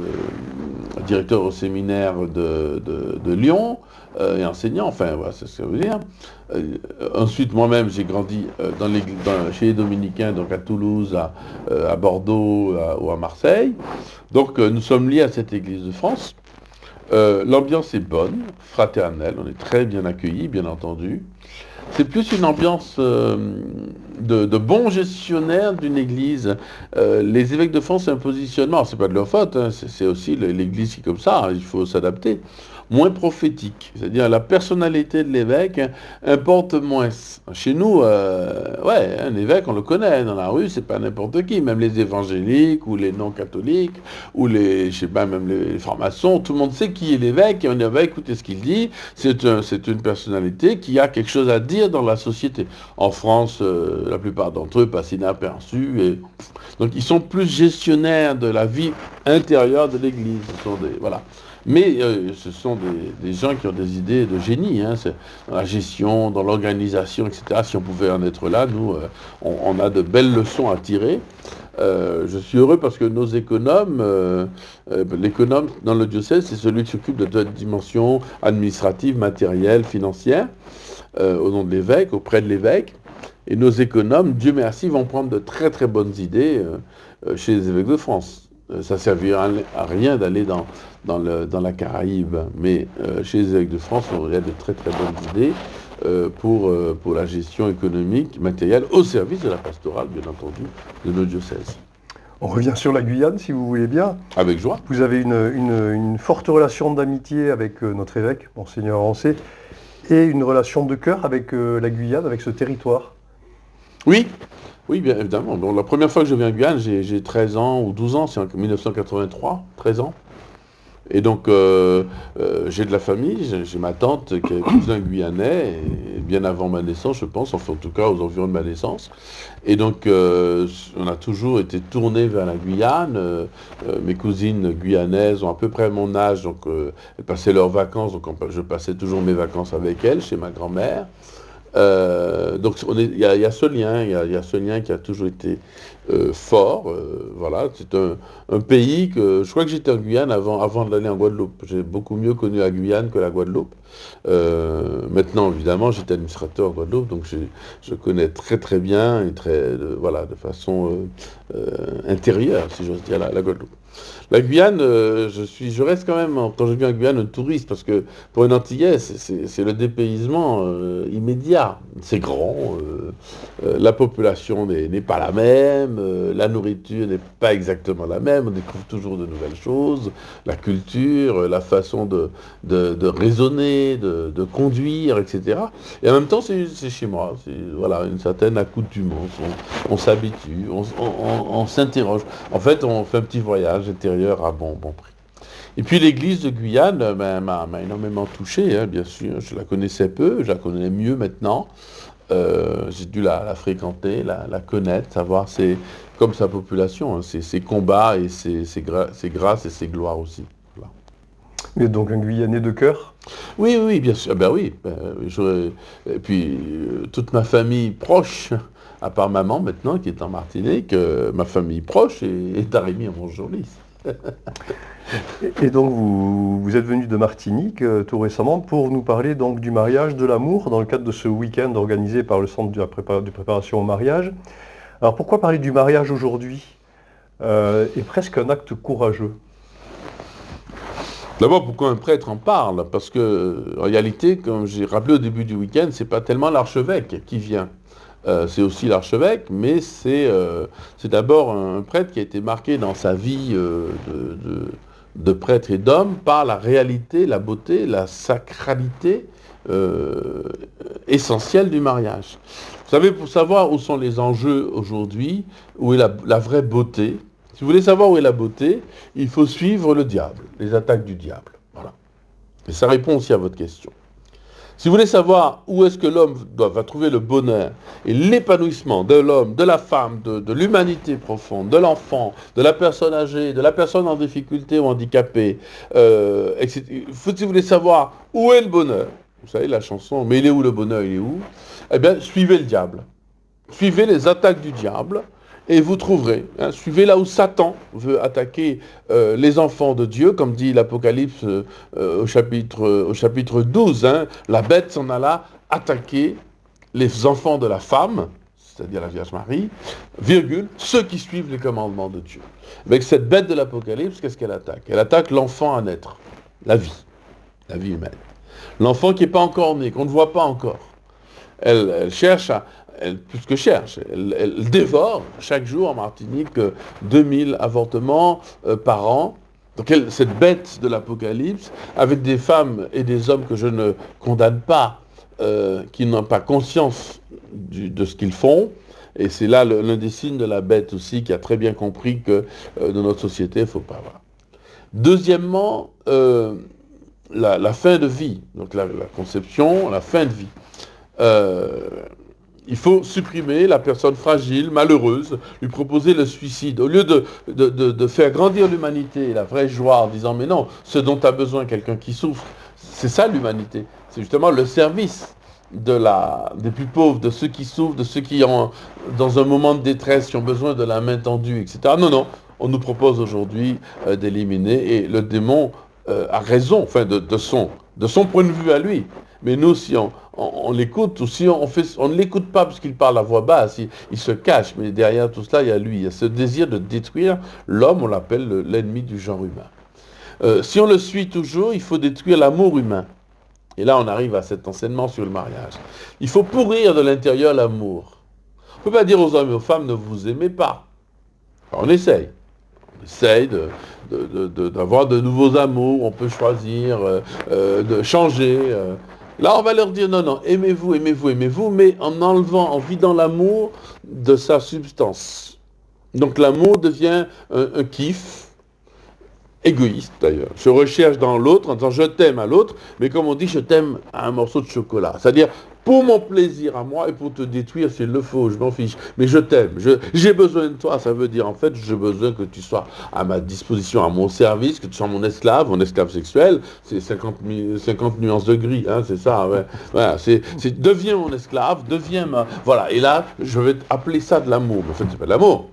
directeur au séminaire de Lyon et enseignant. Enfin, voilà, c'est ce que ça veut dire. Ensuite, moi-même, j'ai grandi chez les Dominicains, donc à Toulouse, à Bordeaux ou à Marseille. Donc, nous sommes liés à cette Église de France. L'ambiance est bonne, fraternelle, on est très bien accueillis, bien entendu. c'est plus une ambiance de bons gestionnaires d'une église. Les évêques de France, c'est un positionnement, c'est pas de leur faute, hein, c'est aussi l'église qui est comme ça, il faut s'adapter. Moins prophétique, c'est-à-dire la personnalité de l'évêque importe moins. Chez nous, ouais, un évêque, on le connaît, dans la rue, c'est pas n'importe qui, même les évangéliques ou les non-catholiques ou les, je sais pas, même les francs-maçons, tout le monde sait qui est l'évêque et on va écouter ce qu'il dit. C'est une personnalité qui a quelque chose à dire dans la société. En France, la plupart d'entre eux passent inaperçus et donc ils sont plus gestionnaires de la vie intérieure de l'Église. Ce sont des, voilà. Mais ce sont des gens qui ont des idées de génie, hein, dans la gestion, dans l'organisation, etc. Si on pouvait en être là, nous, on a de belles leçons à tirer. Je suis heureux parce que nos économes, l'économe dans le diocèse, c'est celui qui s'occupe de la dimension administrative, matérielle, financière, au nom de l'évêque, auprès de l'évêque. Et nos économes, Dieu merci, vont prendre de très très bonnes idées chez les évêques de France. Ça ne servira à rien d'aller dans la Caraïbe, mais chez les évêques de France, on aurait de très très bonnes idées pour la gestion économique, matérielle, au service de la pastorale, bien entendu, de nos diocèses. On revient sur la Guyane, si vous voulez bien. Avec joie. Vous avez une forte relation d'amitié avec notre évêque, Monseigneur Rancé, et une relation de cœur avec la Guyane, avec ce territoire. Oui, oui, bien évidemment. Bon, la première fois que je viens en Guyane, j'ai 13 ans ou 12 ans, c'est en 1983, 13 ans. Et donc, j'ai de la famille, j'ai ma tante qui est cousin guyanais, et bien avant ma naissance, je pense, enfin en tout cas aux environs de ma naissance. Et donc, on a toujours été tournés vers la Guyane. Mes cousines guyanaises ont à peu près mon âge, donc elles passaient leurs vacances, donc je passais toujours mes vacances avec elles, chez ma grand-mère. Donc il y a ce lien, il y a ce lien qui a toujours été fort. Voilà, c'est un pays que je crois que j'étais en Guyane avant d'aller en Guadeloupe. J'ai beaucoup mieux connu la Guyane que la Guadeloupe. Maintenant, évidemment, j'étais administrateur en Guadeloupe, donc je connais très très bien et voilà, de façon intérieure, si j'ose dire, la Guadeloupe. La Guyane, je reste quand même, quand je viens en Guyane, un touriste, parce que pour une Antillais, c'est le dépaysement immédiat. C'est grand, la population n'est pas la même, la nourriture n'est pas exactement la même, on découvre toujours de nouvelles choses, la culture, la façon de raisonner, de conduire, etc. Et en même temps, c'est chez moi, voilà, une certaine accoutumance, on s'habitue, on s'interroge. En fait, on fait un petit voyage intérieur à bon prix. Et puis l'église de Guyane m'a énormément touché, hein, bien sûr. Je la connaissais peu, je la connais mieux maintenant. J'ai dû la fréquenter, la connaître, savoir comme sa population, hein, ses combats et ses grâces et ses gloires aussi. Voilà. Vous êtes donc un Guyanais de cœur? Oui, bien sûr. Ben oui. Et puis toute ma famille proche, à part maman maintenant qui est en Martinique, ma famille proche est à Rémy-en-Montjoly. Et donc vous êtes venu de Martinique tout récemment pour nous parler donc du mariage de l'amour dans le cadre de ce week-end organisé par le Centre de préparation au mariage. Alors pourquoi parler du mariage aujourd'hui est presque un acte courageux? D'abord, pourquoi un prêtre en parle? Parce que, en réalité, comme j'ai rappelé au début du week-end, c'est pas tellement l'archevêque qui vient. C'est aussi l'archevêque, mais c'est d'abord un prêtre qui a été marqué dans sa vie de prêtre et d'homme par la réalité, la beauté, la sacralité essentielle du mariage. Vous savez, pour savoir où sont les enjeux aujourd'hui, où est la vraie beauté, si vous voulez savoir où est la beauté, il faut suivre le diable, les attaques du diable. Voilà. Et ça répond aussi à votre question. Si vous voulez savoir où est-ce que l'homme va trouver le bonheur et l'épanouissement de l'homme, de la femme, de l'humanité profonde, de l'enfant, de la personne âgée, de la personne en difficulté ou handicapée, etc. Si vous voulez savoir où est le bonheur, vous savez la chanson, mais il est où le bonheur, il est où? Eh bien, suivez le diable. Suivez les attaques du diable. Et vous trouverez, hein, suivez là où Satan veut attaquer les enfants de Dieu, comme dit l'Apocalypse au chapitre 12, hein, la bête s'en alla attaquer les enfants de la femme, c'est-à-dire la Vierge Marie, virgule, ceux qui suivent les commandements de Dieu. Avec cette bête de l'Apocalypse, qu'est-ce qu'elle attaque? Elle attaque l'enfant à naître, la vie humaine. L'enfant qui n'est pas encore né, qu'on ne voit pas encore. Elle cherche, plus que cherche, elle dévore chaque jour en Martinique 2000 avortements par an. Donc cette bête de l'Apocalypse, avec des femmes et des hommes que je ne condamne pas, qui n'ont pas conscience de ce qu'ils font. Et c'est là l'un des signes de la bête aussi, qui a très bien compris que dans notre société, il ne faut pas avoir. Deuxièmement, la fin de vie, donc la conception, la fin de vie. Il faut supprimer la personne fragile, malheureuse, lui proposer le suicide. Au lieu de faire grandir l'humanité, la vraie joie, en disant, mais non, ce dont a besoin quelqu'un qui souffre, c'est ça l'humanité. C'est justement le service des plus pauvres, de ceux qui souffrent, de ceux qui ont, dans un moment de détresse, qui ont besoin de la main tendue, etc. Non, on nous propose aujourd'hui d'éliminer, et le démon a raison, enfin de son point de vue à lui. Mais nous, si on l'écoute, ou si on ne l'écoute pas parce qu'il parle à voix basse, il se cache, mais derrière tout cela, il y a lui, il y a ce désir de détruire l'homme, on l'appelle l'ennemi du genre humain. Si on le suit toujours, il faut détruire l'amour humain. Et là, on arrive à cet enseignement sur le mariage. Il faut pourrir de l'intérieur l'amour. On ne peut pas dire aux hommes et aux femmes, ne vous aimez pas. Alors, on essaye. On essaye d'avoir de nouveaux amours, on peut choisir, de changer. Là, on va leur dire, non, aimez-vous, mais en vidant l'amour de sa substance. Donc l'amour devient un kiff, égoïste d'ailleurs. Je recherche dans l'autre en disant je t'aime à l'autre, mais comme on dit, je t'aime à un morceau de chocolat. C'est-à-dire, pour mon plaisir à moi et pour te détruire s'il le faut, je m'en fiche. Mais je t'aime, j'ai besoin de toi, ça veut dire en fait, j'ai besoin que tu sois à ma disposition, à mon service, que tu sois mon esclave sexuel, c'est 50 nuances de gris, hein, c'est ça, ouais. Voilà, deviens mon esclave, deviens ma... Voilà, et là, je vais appeler ça de l'amour. Mais en fait, c'est pas de l'amour.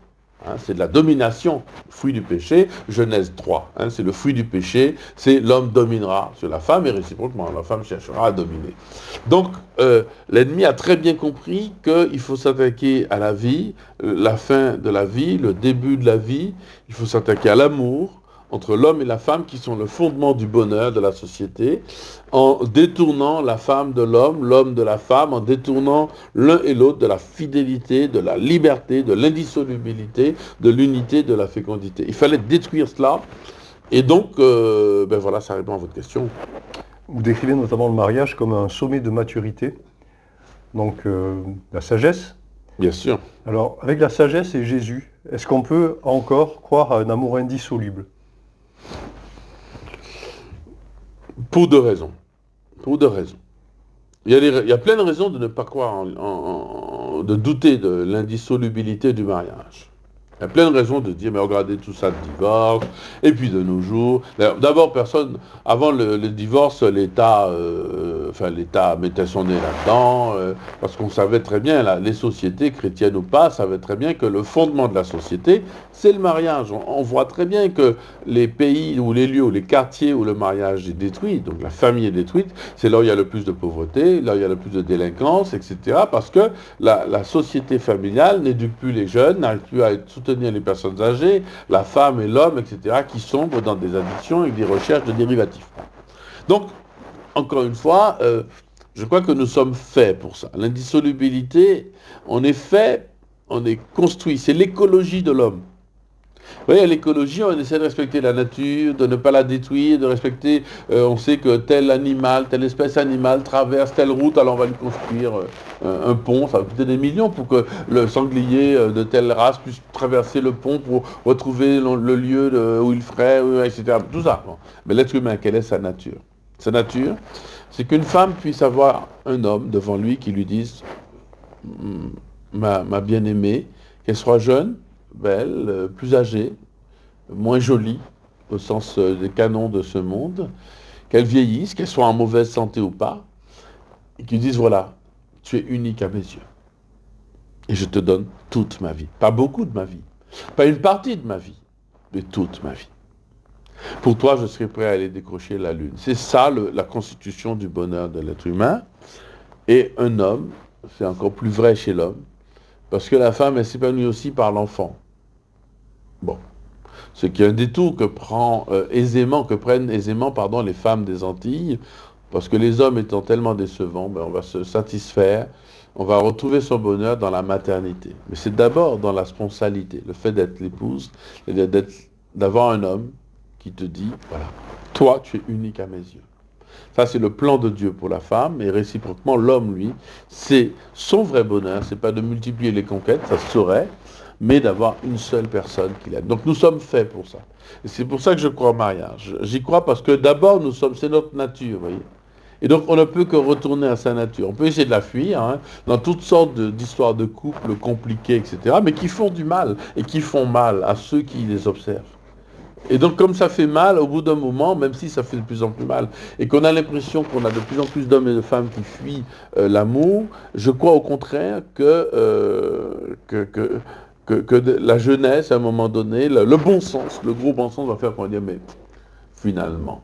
Hein, c'est de la domination, fruit du péché, Genèse 3, hein, c'est le fruit du péché, c'est l'homme dominera sur la femme et réciproquement, la femme cherchera à dominer. Donc, l'ennemi a très bien compris qu'il faut s'attaquer à la vie, la fin de la vie, le début de la vie, il faut s'attaquer à l'amour entre l'homme et la femme qui sont le fondement du bonheur de la société, en détournant la femme de l'homme de la femme, en détournant l'un et l'autre de la fidélité, de la liberté, de l'indissolubilité, de l'unité, de la fécondité. Il fallait détruire cela, et donc, voilà, ça répond à votre question. Vous décrivez notamment le mariage comme un sommet de maturité, donc la sagesse. Bien sûr. Alors, avec la sagesse et Jésus, est-ce qu'on peut encore croire à un amour indissoluble ? Pour deux raisons. Il y a plein de raisons de ne pas croire, de douter de l'indissolubilité du mariage. Il y a plein de raisons de dire, mais regardez tout ça de divorce, et puis de nos jours. D'abord, avant le divorce, l'État mettait son nez là-dedans, parce qu'on savait très bien, les sociétés, chrétiennes ou pas, savaient très bien que le fondement de la société, c'est le mariage. On voit très bien que les pays ou les lieux ou les quartiers où le mariage est détruit, donc la famille est détruite, c'est là où il y a le plus de pauvreté, là où il y a le plus de délinquance, etc. Parce que la société familiale n'éduque plus les jeunes, n'arrive plus à soutenir les personnes âgées, la femme et l'homme, etc., qui sombrent dans des addictions et des recherches de dérivatifs. Donc, encore une fois, je crois que nous sommes faits pour ça. L'indissolubilité, on est fait, on est construit, c'est l'écologie de l'homme. Vous voyez, à l'écologie, on essaie de respecter la nature, de ne pas la détruire, de respecter, on sait que tel animal, telle espèce animale traverse telle route, alors on va lui construire un pont, ça va coûter des millions pour que le sanglier de telle race puisse traverser le pont pour retrouver le lieu où il ferait, etc. Tout ça. Bon. Mais l'être humain, quelle est sa nature ? Sa nature, c'est qu'une femme puisse avoir un homme devant lui qui lui dise ma bien-aimée, qu'elle soit jeune, belle, plus âgée, moins jolie, au sens des canons de ce monde, qu'elle vieillisse, qu'elle soit en mauvaise santé ou pas, et qu'ils disent, voilà, tu es unique à mes yeux. Et je te donne toute ma vie. Pas beaucoup de ma vie, pas une partie de ma vie, mais toute ma vie. Pour toi, je serai prêt à aller décrocher la lune. C'est ça la constitution du bonheur de l'être humain. Et un homme, c'est encore plus vrai chez l'homme, parce que la femme, elle s'épanouit aussi par l'enfant. Bon. Ce qui est un détour que prennent aisément les femmes des Antilles, parce que les hommes étant tellement décevants, on va se satisfaire on va retrouver son bonheur dans la maternité. Mais c'est d'abord dans la sponsalité, le fait d'être l'épouse, d'avoir un homme qui te dit, voilà, toi, tu es unique à mes yeux. Ça, c'est le plan de Dieu pour la femme, et réciproquement, l'homme, lui, c'est son vrai bonheur, c'est pas de multiplier les conquêtes, ça se saurait, mais d'avoir une seule personne qu'il aime. Donc nous sommes faits pour ça. Et c'est pour ça que je crois au mariage. J'y crois parce que d'abord, c'est notre nature, vous voyez. Et donc on ne peut que retourner à sa nature. On peut essayer de la fuir, hein, dans toutes sortes d'histoires de couple compliquées, etc., mais qui font du mal, et qui font mal à ceux qui les observent. Et donc, comme ça fait mal, au bout d'un moment, même si ça fait de plus en plus mal, et qu'on a l'impression qu'on a de plus en plus d'hommes et de femmes qui fuient l'amour, je crois au contraire que la jeunesse, à un moment donné, le bon sens, le gros bon sens va faire qu'on va dire, mais finalement,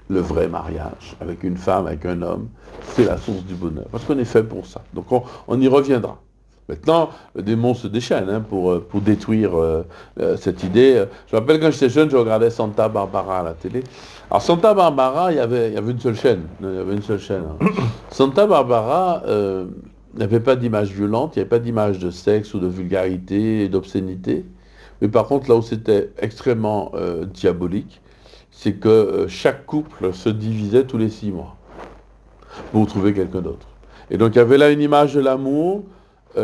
le vrai mariage, avec une femme, avec un homme, c'est la source du bonheur. Parce qu'on est fait pour ça. Donc, on y reviendra. Maintenant, le démon se déchaîne hein, pour détruire cette idée. Je me rappelle quand j'étais jeune, je regardais Santa Barbara à la télé. Alors Santa Barbara, il y avait une seule chaîne. Il y avait une seule chaîne. Hein. Santa Barbara, il n'y avait pas d'image violente, il n'y avait pas d'image de sexe ou de vulgarité et d'obscénité. Mais par contre, là où c'était extrêmement diabolique, c'est que chaque couple se divisait tous les 6 mois pour trouver quelqu'un d'autre. Et donc il y avait là une image de l'amour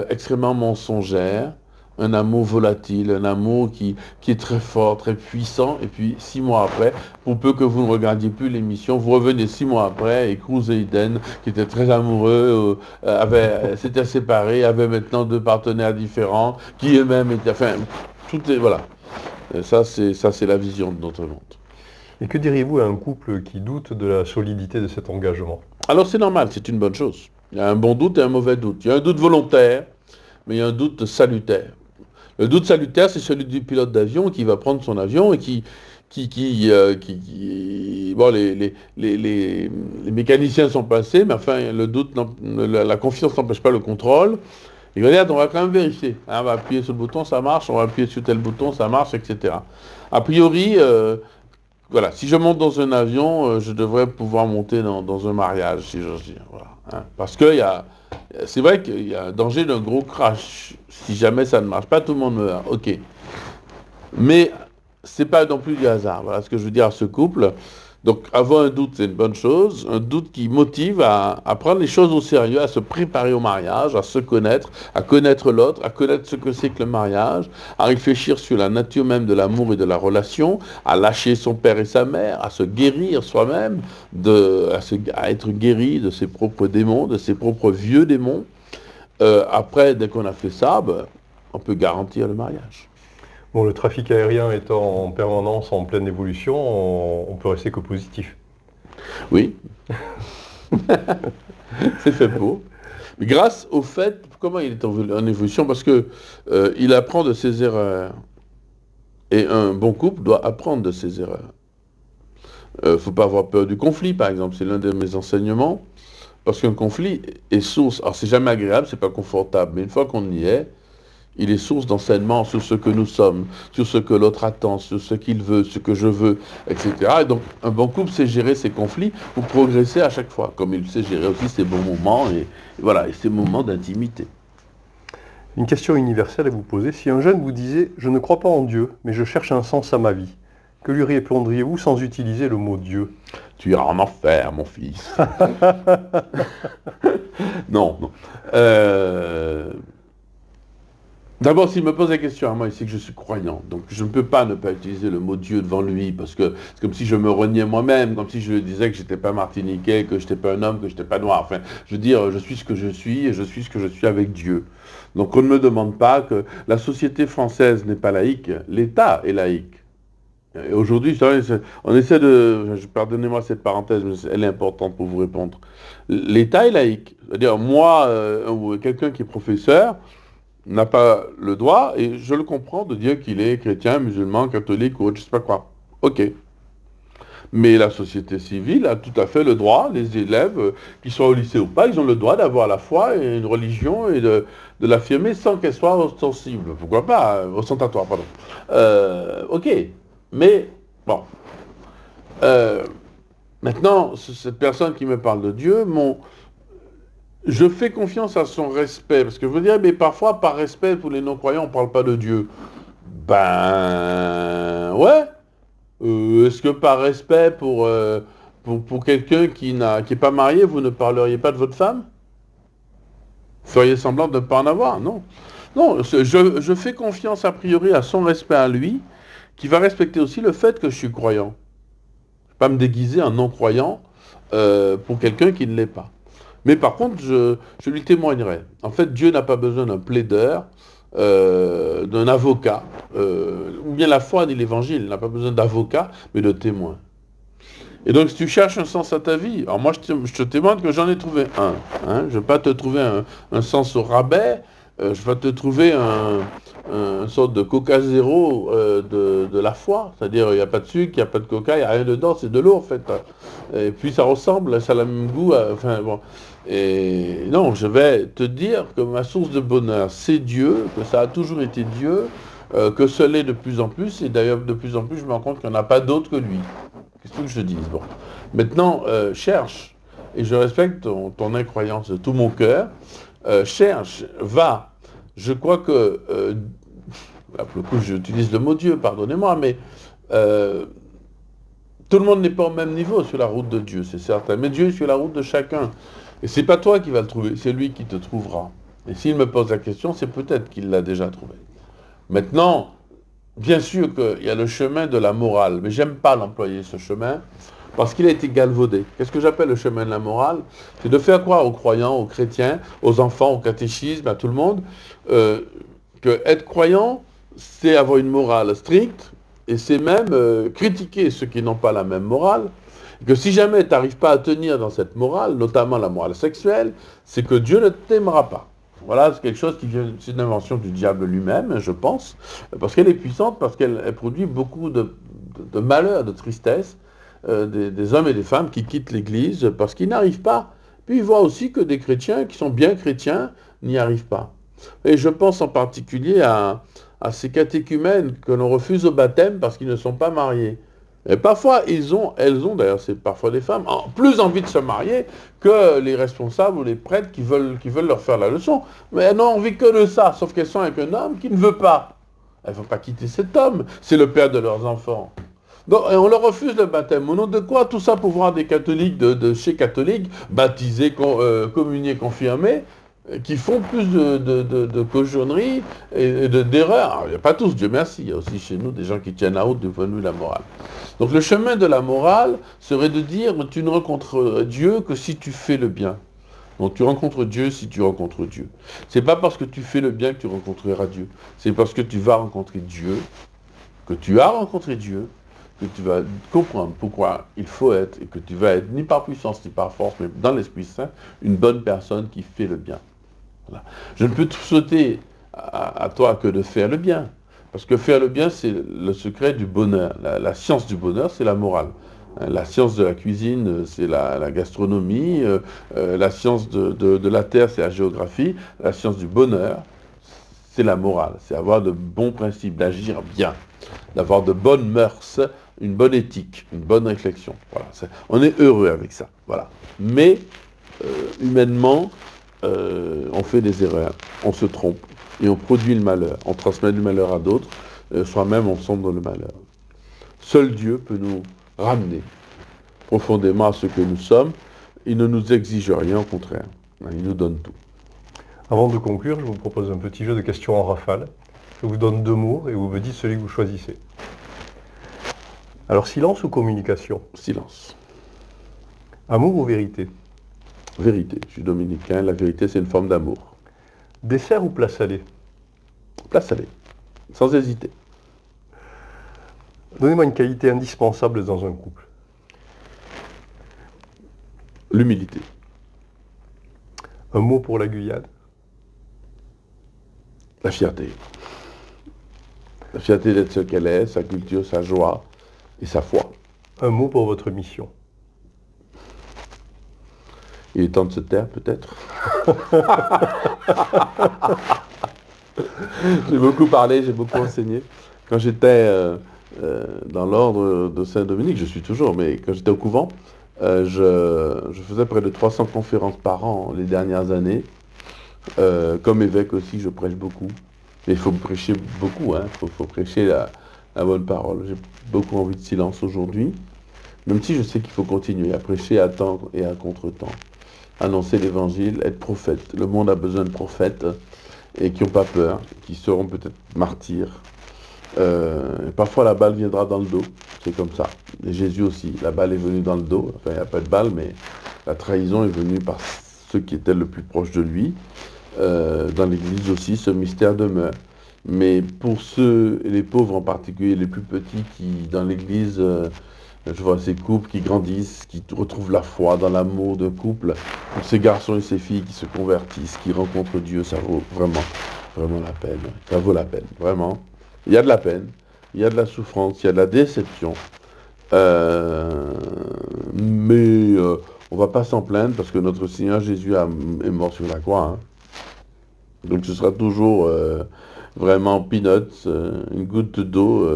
extrêmement mensongère, un amour volatile, un amour qui est très fort, très puissant, et puis 6 mois après, pour peu que vous ne regardiez plus l'émission, vous revenez 6 mois après, et Cruz et Eden, qui étaient très amoureux, s'étaient séparés, avaient maintenant 2 partenaires différents, qui eux-mêmes étaient... Enfin, tout est... Voilà. Et ça, c'est la vision de notre monde. Et que diriez-vous à un couple qui doute de la solidité de cet engagement? Alors c'est normal, c'est une bonne chose. Il y a un bon doute et un mauvais doute. Il y a un doute volontaire, mais il y a un doute salutaire. Le doute salutaire, c'est celui du pilote d'avion qui va prendre son avion et bon, les mécaniciens sont passés, mais enfin, le doute, la confiance n'empêche pas le contrôle. Il va dire, on va quand même vérifier. Hein, on va appuyer sur le bouton, ça marche. On va appuyer sur tel bouton, ça marche, etc. A priori, voilà, si je monte dans un avion, je devrais pouvoir monter dans un mariage, si j'ose dire. Voilà, hein. Parce que c'est vrai qu'il y a un danger d'un gros crash. Si jamais ça ne marche pas, tout le monde meurt. Ok. Mais c'est pas non plus du hasard. Voilà ce que je veux dire à ce couple. Donc avoir un doute, c'est une bonne chose. Un doute qui motive à prendre les choses au sérieux, à se préparer au mariage, à se connaître, à connaître l'autre, à connaître ce que c'est que le mariage, à réfléchir sur la nature même de l'amour et de la relation, à lâcher son père et sa mère, à se guérir soi-même, à être guéri de ses propres démons, de ses propres vieux démons. Après, dès qu'on a fait ça, on peut garantir le mariage. Bon, le trafic aérien étant en permanence en pleine évolution, on peut rester que positif. Oui. C'est fait pour. Mais grâce au fait, comment il est en évolution? Parce que il apprend de ses erreurs. Et un bon couple doit apprendre de ses erreurs. Il ne faut pas avoir peur du conflit, par exemple. C'est l'un de mes enseignements. Parce qu'un conflit est source... Alors, c'est jamais agréable, c'est pas confortable. Mais une fois qu'on y est, il est source d'enseignement sur ce que nous sommes, sur ce que l'autre attend, sur ce qu'il veut, ce que je veux, etc. Et donc, un bon couple sait gérer ses conflits pour progresser à chaque fois, comme il sait gérer aussi ses bons moments et ses moments d'intimité. Une question universelle à vous poser. Si un jeune vous disait « Je ne crois pas en Dieu, mais je cherche un sens à ma vie », que lui répondriez-vous sans utiliser le mot Dieu? Tu iras en enfer, mon fils. Non. D'abord, s'il me pose la question à moi, il sait que je suis croyant. Donc, je ne peux pas ne pas utiliser le mot Dieu devant lui, parce que c'est comme si je me reniais moi-même, comme si je lui disais que je n'étais pas martiniquais, que je n'étais pas un homme, que je n'étais pas noir. Enfin, je veux dire, je suis ce que je suis, et je suis ce que je suis avec Dieu. Donc, on ne me demande pas que la société française n'est pas laïque, l'État est laïque. Et aujourd'hui, on essaie de... Pardonnez-moi cette parenthèse, mais elle est importante pour vous répondre. L'État est laïque. C'est-à-dire, moi, ou quelqu'un qui est professeur, n'a pas le droit, et je le comprends, de dire qu'il est chrétien, musulman, catholique ou autre, je sais pas quoi. Ok. Mais la société civile a tout à fait le droit, les élèves, qu'ils soient au lycée ou pas, ils ont le droit d'avoir la foi et une religion et de l'affirmer sans qu'elle soit ostensible. Pourquoi pas? Ostentatoire, pardon. Ok. Mais, bon. Maintenant, cette personne qui me parle de Dieu, Je fais confiance à son respect, parce que vous direz, mais parfois, par respect pour les non-croyants, on ne parle pas de Dieu. Ben, ouais. Est-ce que par respect pour quelqu'un qui n'est pas marié, vous ne parleriez pas de votre femme? Feriez semblant de ne pas en avoir? Non. Non, je fais confiance a priori à son respect à lui, qui va respecter aussi le fait que je suis croyant. Je ne vais pas me déguiser en non-croyant pour quelqu'un qui ne l'est pas. Mais par contre, je lui témoignerai. En fait, Dieu n'a pas besoin d'un plaideur, d'un avocat, ou bien la foi ni l'évangile n'a pas besoin d'avocat, mais de témoin. Et donc, si tu cherches un sens à ta vie, alors moi, je te témoigne que j'en ai trouvé un. Hein. Je ne vais pas te trouver un sens au rabais, je vais te trouver un sorte de coca zéro de la foi. C'est-à-dire, il n'y a pas de sucre, il n'y a pas de coca, il n'y a rien dedans, c'est de l'eau, en fait. Et puis, ça ressemble, ça a le même goût. Enfin, bon. Et non, je vais te dire que ma source de bonheur, c'est Dieu, que ça a toujours été Dieu, que ce l'est de plus en plus, et d'ailleurs, de plus en plus, je me rends compte qu'il n'y en a pas d'autre que lui. Qu'est-ce que je dise? Bon. Maintenant, cherche, et je respecte ton incroyance de tout mon cœur, cherche, va. Je crois que, là, pour le coup, j'utilise le mot Dieu, pardonnez-moi, mais tout le monde n'est pas au même niveau sur la route de Dieu, c'est certain. Mais Dieu est sur la route de chacun. Et c'est pas toi qui vas le trouver, c'est lui qui te trouvera. Et s'il me pose la question, c'est peut-être qu'il l'a déjà trouvé. Maintenant, bien sûr qu'il y a le chemin de la morale, mais j'aime pas l'employer ce chemin, parce qu'il a été galvaudé. Qu'est-ce que j'appelle le chemin de la morale? C'est de faire croire aux croyants, aux chrétiens, aux enfants, au catéchisme, à tout le monde, que être croyant, c'est avoir une morale stricte, et c'est même critiquer ceux qui n'ont pas la même morale, que si jamais tu n'arrives pas à tenir dans cette morale, notamment la morale sexuelle, c'est que Dieu ne t'aimera pas. Voilà, c'est quelque chose qui vient, c'est une invention du diable lui-même, je pense, parce qu'elle est puissante, parce qu'elle produit beaucoup de malheur, de tristesse, des hommes et des femmes qui quittent l'Église parce qu'ils n'arrivent pas. Puis ils voient aussi que des chrétiens qui sont bien chrétiens n'y arrivent pas. Et je pense en particulier à ces catéchumènes que l'on refuse au baptême parce qu'ils ne sont pas mariés. Et parfois, elles ont d'ailleurs, c'est parfois des femmes, plus envie de se marier que les responsables ou les prêtres qui veulent leur faire la leçon. Mais elles n'ont envie que de ça, sauf qu'elles sont avec un homme qui ne veut pas. Elles ne vont pas quitter cet homme, c'est le père de leurs enfants. Donc, et on leur refuse le baptême. Au nom de quoi? Tout ça pour voir des catholiques de chez catholiques, baptisés, communiés, confirmés, qui font plus de cochonneries et d'erreurs. Il n'y a pas tous, Dieu merci, il y a aussi chez nous des gens qui tiennent à haute du point de vue de la morale. Donc le chemin de la morale serait de dire, tu ne rencontres Dieu que si tu fais le bien. Donc tu rencontres Dieu si tu rencontres Dieu. C'est pas parce que tu fais le bien que tu rencontreras Dieu. C'est parce que tu vas rencontrer Dieu, que tu as rencontré Dieu, que tu vas comprendre pourquoi il faut être, et que tu vas être ni par puissance ni par force, mais dans l'Esprit Saint, une bonne personne qui fait le bien. Voilà. Je ne peux te souhaiter à toi que de faire le bien. Parce que faire le bien, c'est le secret du bonheur. La science du bonheur, c'est la morale. La science de la cuisine, c'est la gastronomie. La science de la terre, c'est la géographie. La science du bonheur, c'est la morale. C'est avoir de bons principes, d'agir bien, d'avoir de bonnes mœurs, une bonne éthique, une bonne réflexion. Voilà. On est heureux avec ça. Voilà. Mais, humainement, on fait des erreurs, on se trompe, et on produit le malheur, on transmet du malheur à d'autres, soi-même on sombre dans le malheur. Seul Dieu peut nous ramener profondément à ce que nous sommes. Il ne nous exige rien, au contraire. Il nous donne tout. Avant de conclure, je vous propose un petit jeu de questions en rafale. Je vous donne 2 mots et vous me dites celui que vous choisissez. Alors, silence ou communication? Silence. Amour ou vérité? Vérité. Je suis dominicain, la vérité c'est une forme d'amour. Dessert ou plat salé? Plat salé. Sans hésiter. Donnez-moi une qualité indispensable dans un couple. L'humilité. Un mot pour la Guyane? La fierté. La fierté d'être ce qu'elle est, sa culture, sa joie et sa foi. Un mot pour votre mission? Il est temps de se taire, peut-être. J'ai beaucoup parlé, j'ai beaucoup enseigné. Quand j'étais dans l'ordre de Saint-Dominique, je suis toujours, mais quand j'étais au couvent, Je faisais près de 300 conférences par an les dernières années. Comme évêque aussi, je prêche beaucoup. Mais il faut prêcher beaucoup, hein. Faut prêcher la bonne parole. J'ai beaucoup envie de silence aujourd'hui, même si je sais qu'il faut continuer à prêcher à temps et à contre-temps. Annoncer l'évangile, être prophète. Le monde a besoin de prophètes et qui n'ont pas peur, qui seront peut-être martyrs. Parfois la balle viendra dans le dos, c'est comme ça. Et Jésus aussi, la balle est venue dans le dos. Enfin, il n'y a pas de balle, mais la trahison est venue par ceux qui étaient le plus proches de lui. Dans l'Église aussi, ce mystère demeure. Mais pour ceux, et les pauvres en particulier, les plus petits qui, dans l'Église, je vois ces couples qui grandissent, qui retrouvent la foi dans l'amour de couple, pour ces garçons et ces filles qui se convertissent, qui rencontrent Dieu, ça vaut vraiment, vraiment la peine. Ça vaut la peine, vraiment. Il y a de la peine, il y a de la souffrance, il y a de la déception. Mais on ne va pas s'en plaindre parce que notre Seigneur Jésus est mort sur la croix. Hein. Donc ce sera toujours vraiment peanuts, une goutte d'eau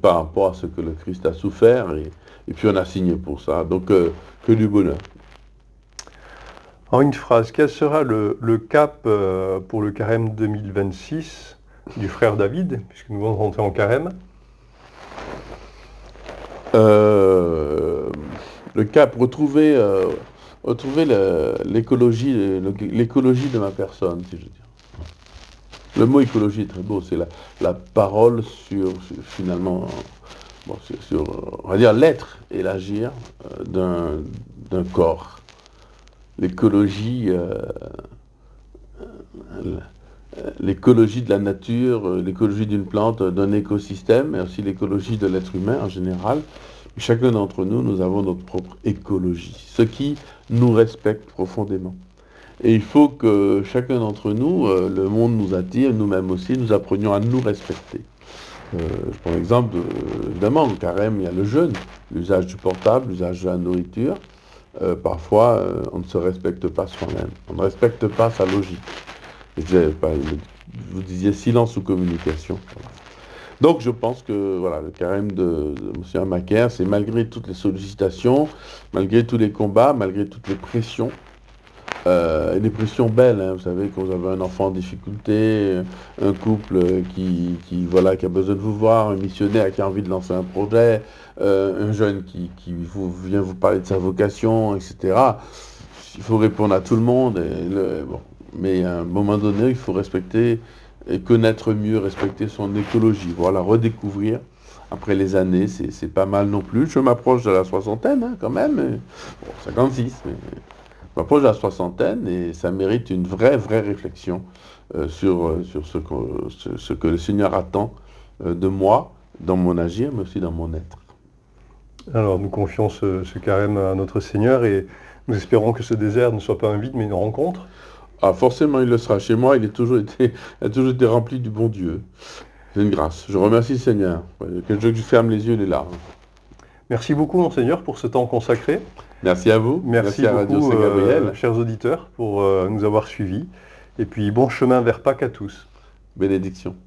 par rapport à ce que le Christ a souffert. Et puis on a signé pour ça. Donc que du bonheur. En une phrase, quel sera le cap pour le carême 2026 du frère David, puisque nous allons rentrer en carême? Le cap, retrouver l'écologie de ma personne, si je veux dire. Le mot écologie est très beau, c'est la parole finalement, bon, on va dire l'être et l'agir d'un corps. L'écologie, l'écologie de la nature, l'écologie d'une plante, d'un écosystème, mais aussi l'écologie de l'être humain en général. Chacun d'entre nous, nous avons notre propre écologie, ce qui nous respecte profondément. Et il faut que chacun d'entre nous, le monde nous attire, nous-mêmes aussi, nous apprenions à nous respecter. Je prends l'exemple, évidemment, au carême, il y a le jeûne, l'usage du portable, l'usage de la nourriture. Parfois, on ne se respecte pas soi-même, on ne respecte pas sa logique. Vous disiez silence ou communication. Voilà. Donc je pense que voilà, le carême de M. Macaire, c'est malgré toutes les sollicitations, malgré tous les combats, malgré toutes les pressions, et des pressions belles, hein, vous savez, quand vous avez un enfant en difficulté, un couple qui a besoin de vous voir, un missionnaire qui a envie de lancer un projet, un jeune qui vient vous parler de sa vocation, etc. Il faut répondre à tout le monde, mais à un moment donné, il faut respecter et connaître mieux, respecter son écologie, voilà, redécouvrir. Après les années, c'est pas mal non plus. Je m'approche de la soixantaine, hein, quand même. Bon, 56, mais je m'approche de la soixantaine et ça mérite une vraie réflexion sur ce que le Seigneur attend de moi, dans mon agir, mais aussi dans mon être. Alors nous confions ce carême à notre Seigneur et nous espérons que ce désert ne soit pas un vide mais une rencontre. Ah, forcément, il le sera. Chez moi, il a toujours été rempli du bon Dieu. C'est une grâce. Je remercie le Seigneur. Que je ferme les yeux et les larmes. Merci beaucoup, Monseigneur, pour ce temps consacré. Merci à vous. Merci à beaucoup, Radio Saint-Gabriel. chers auditeurs, pour nous avoir suivis. Et puis, bon chemin vers Pâques à tous. Bénédiction.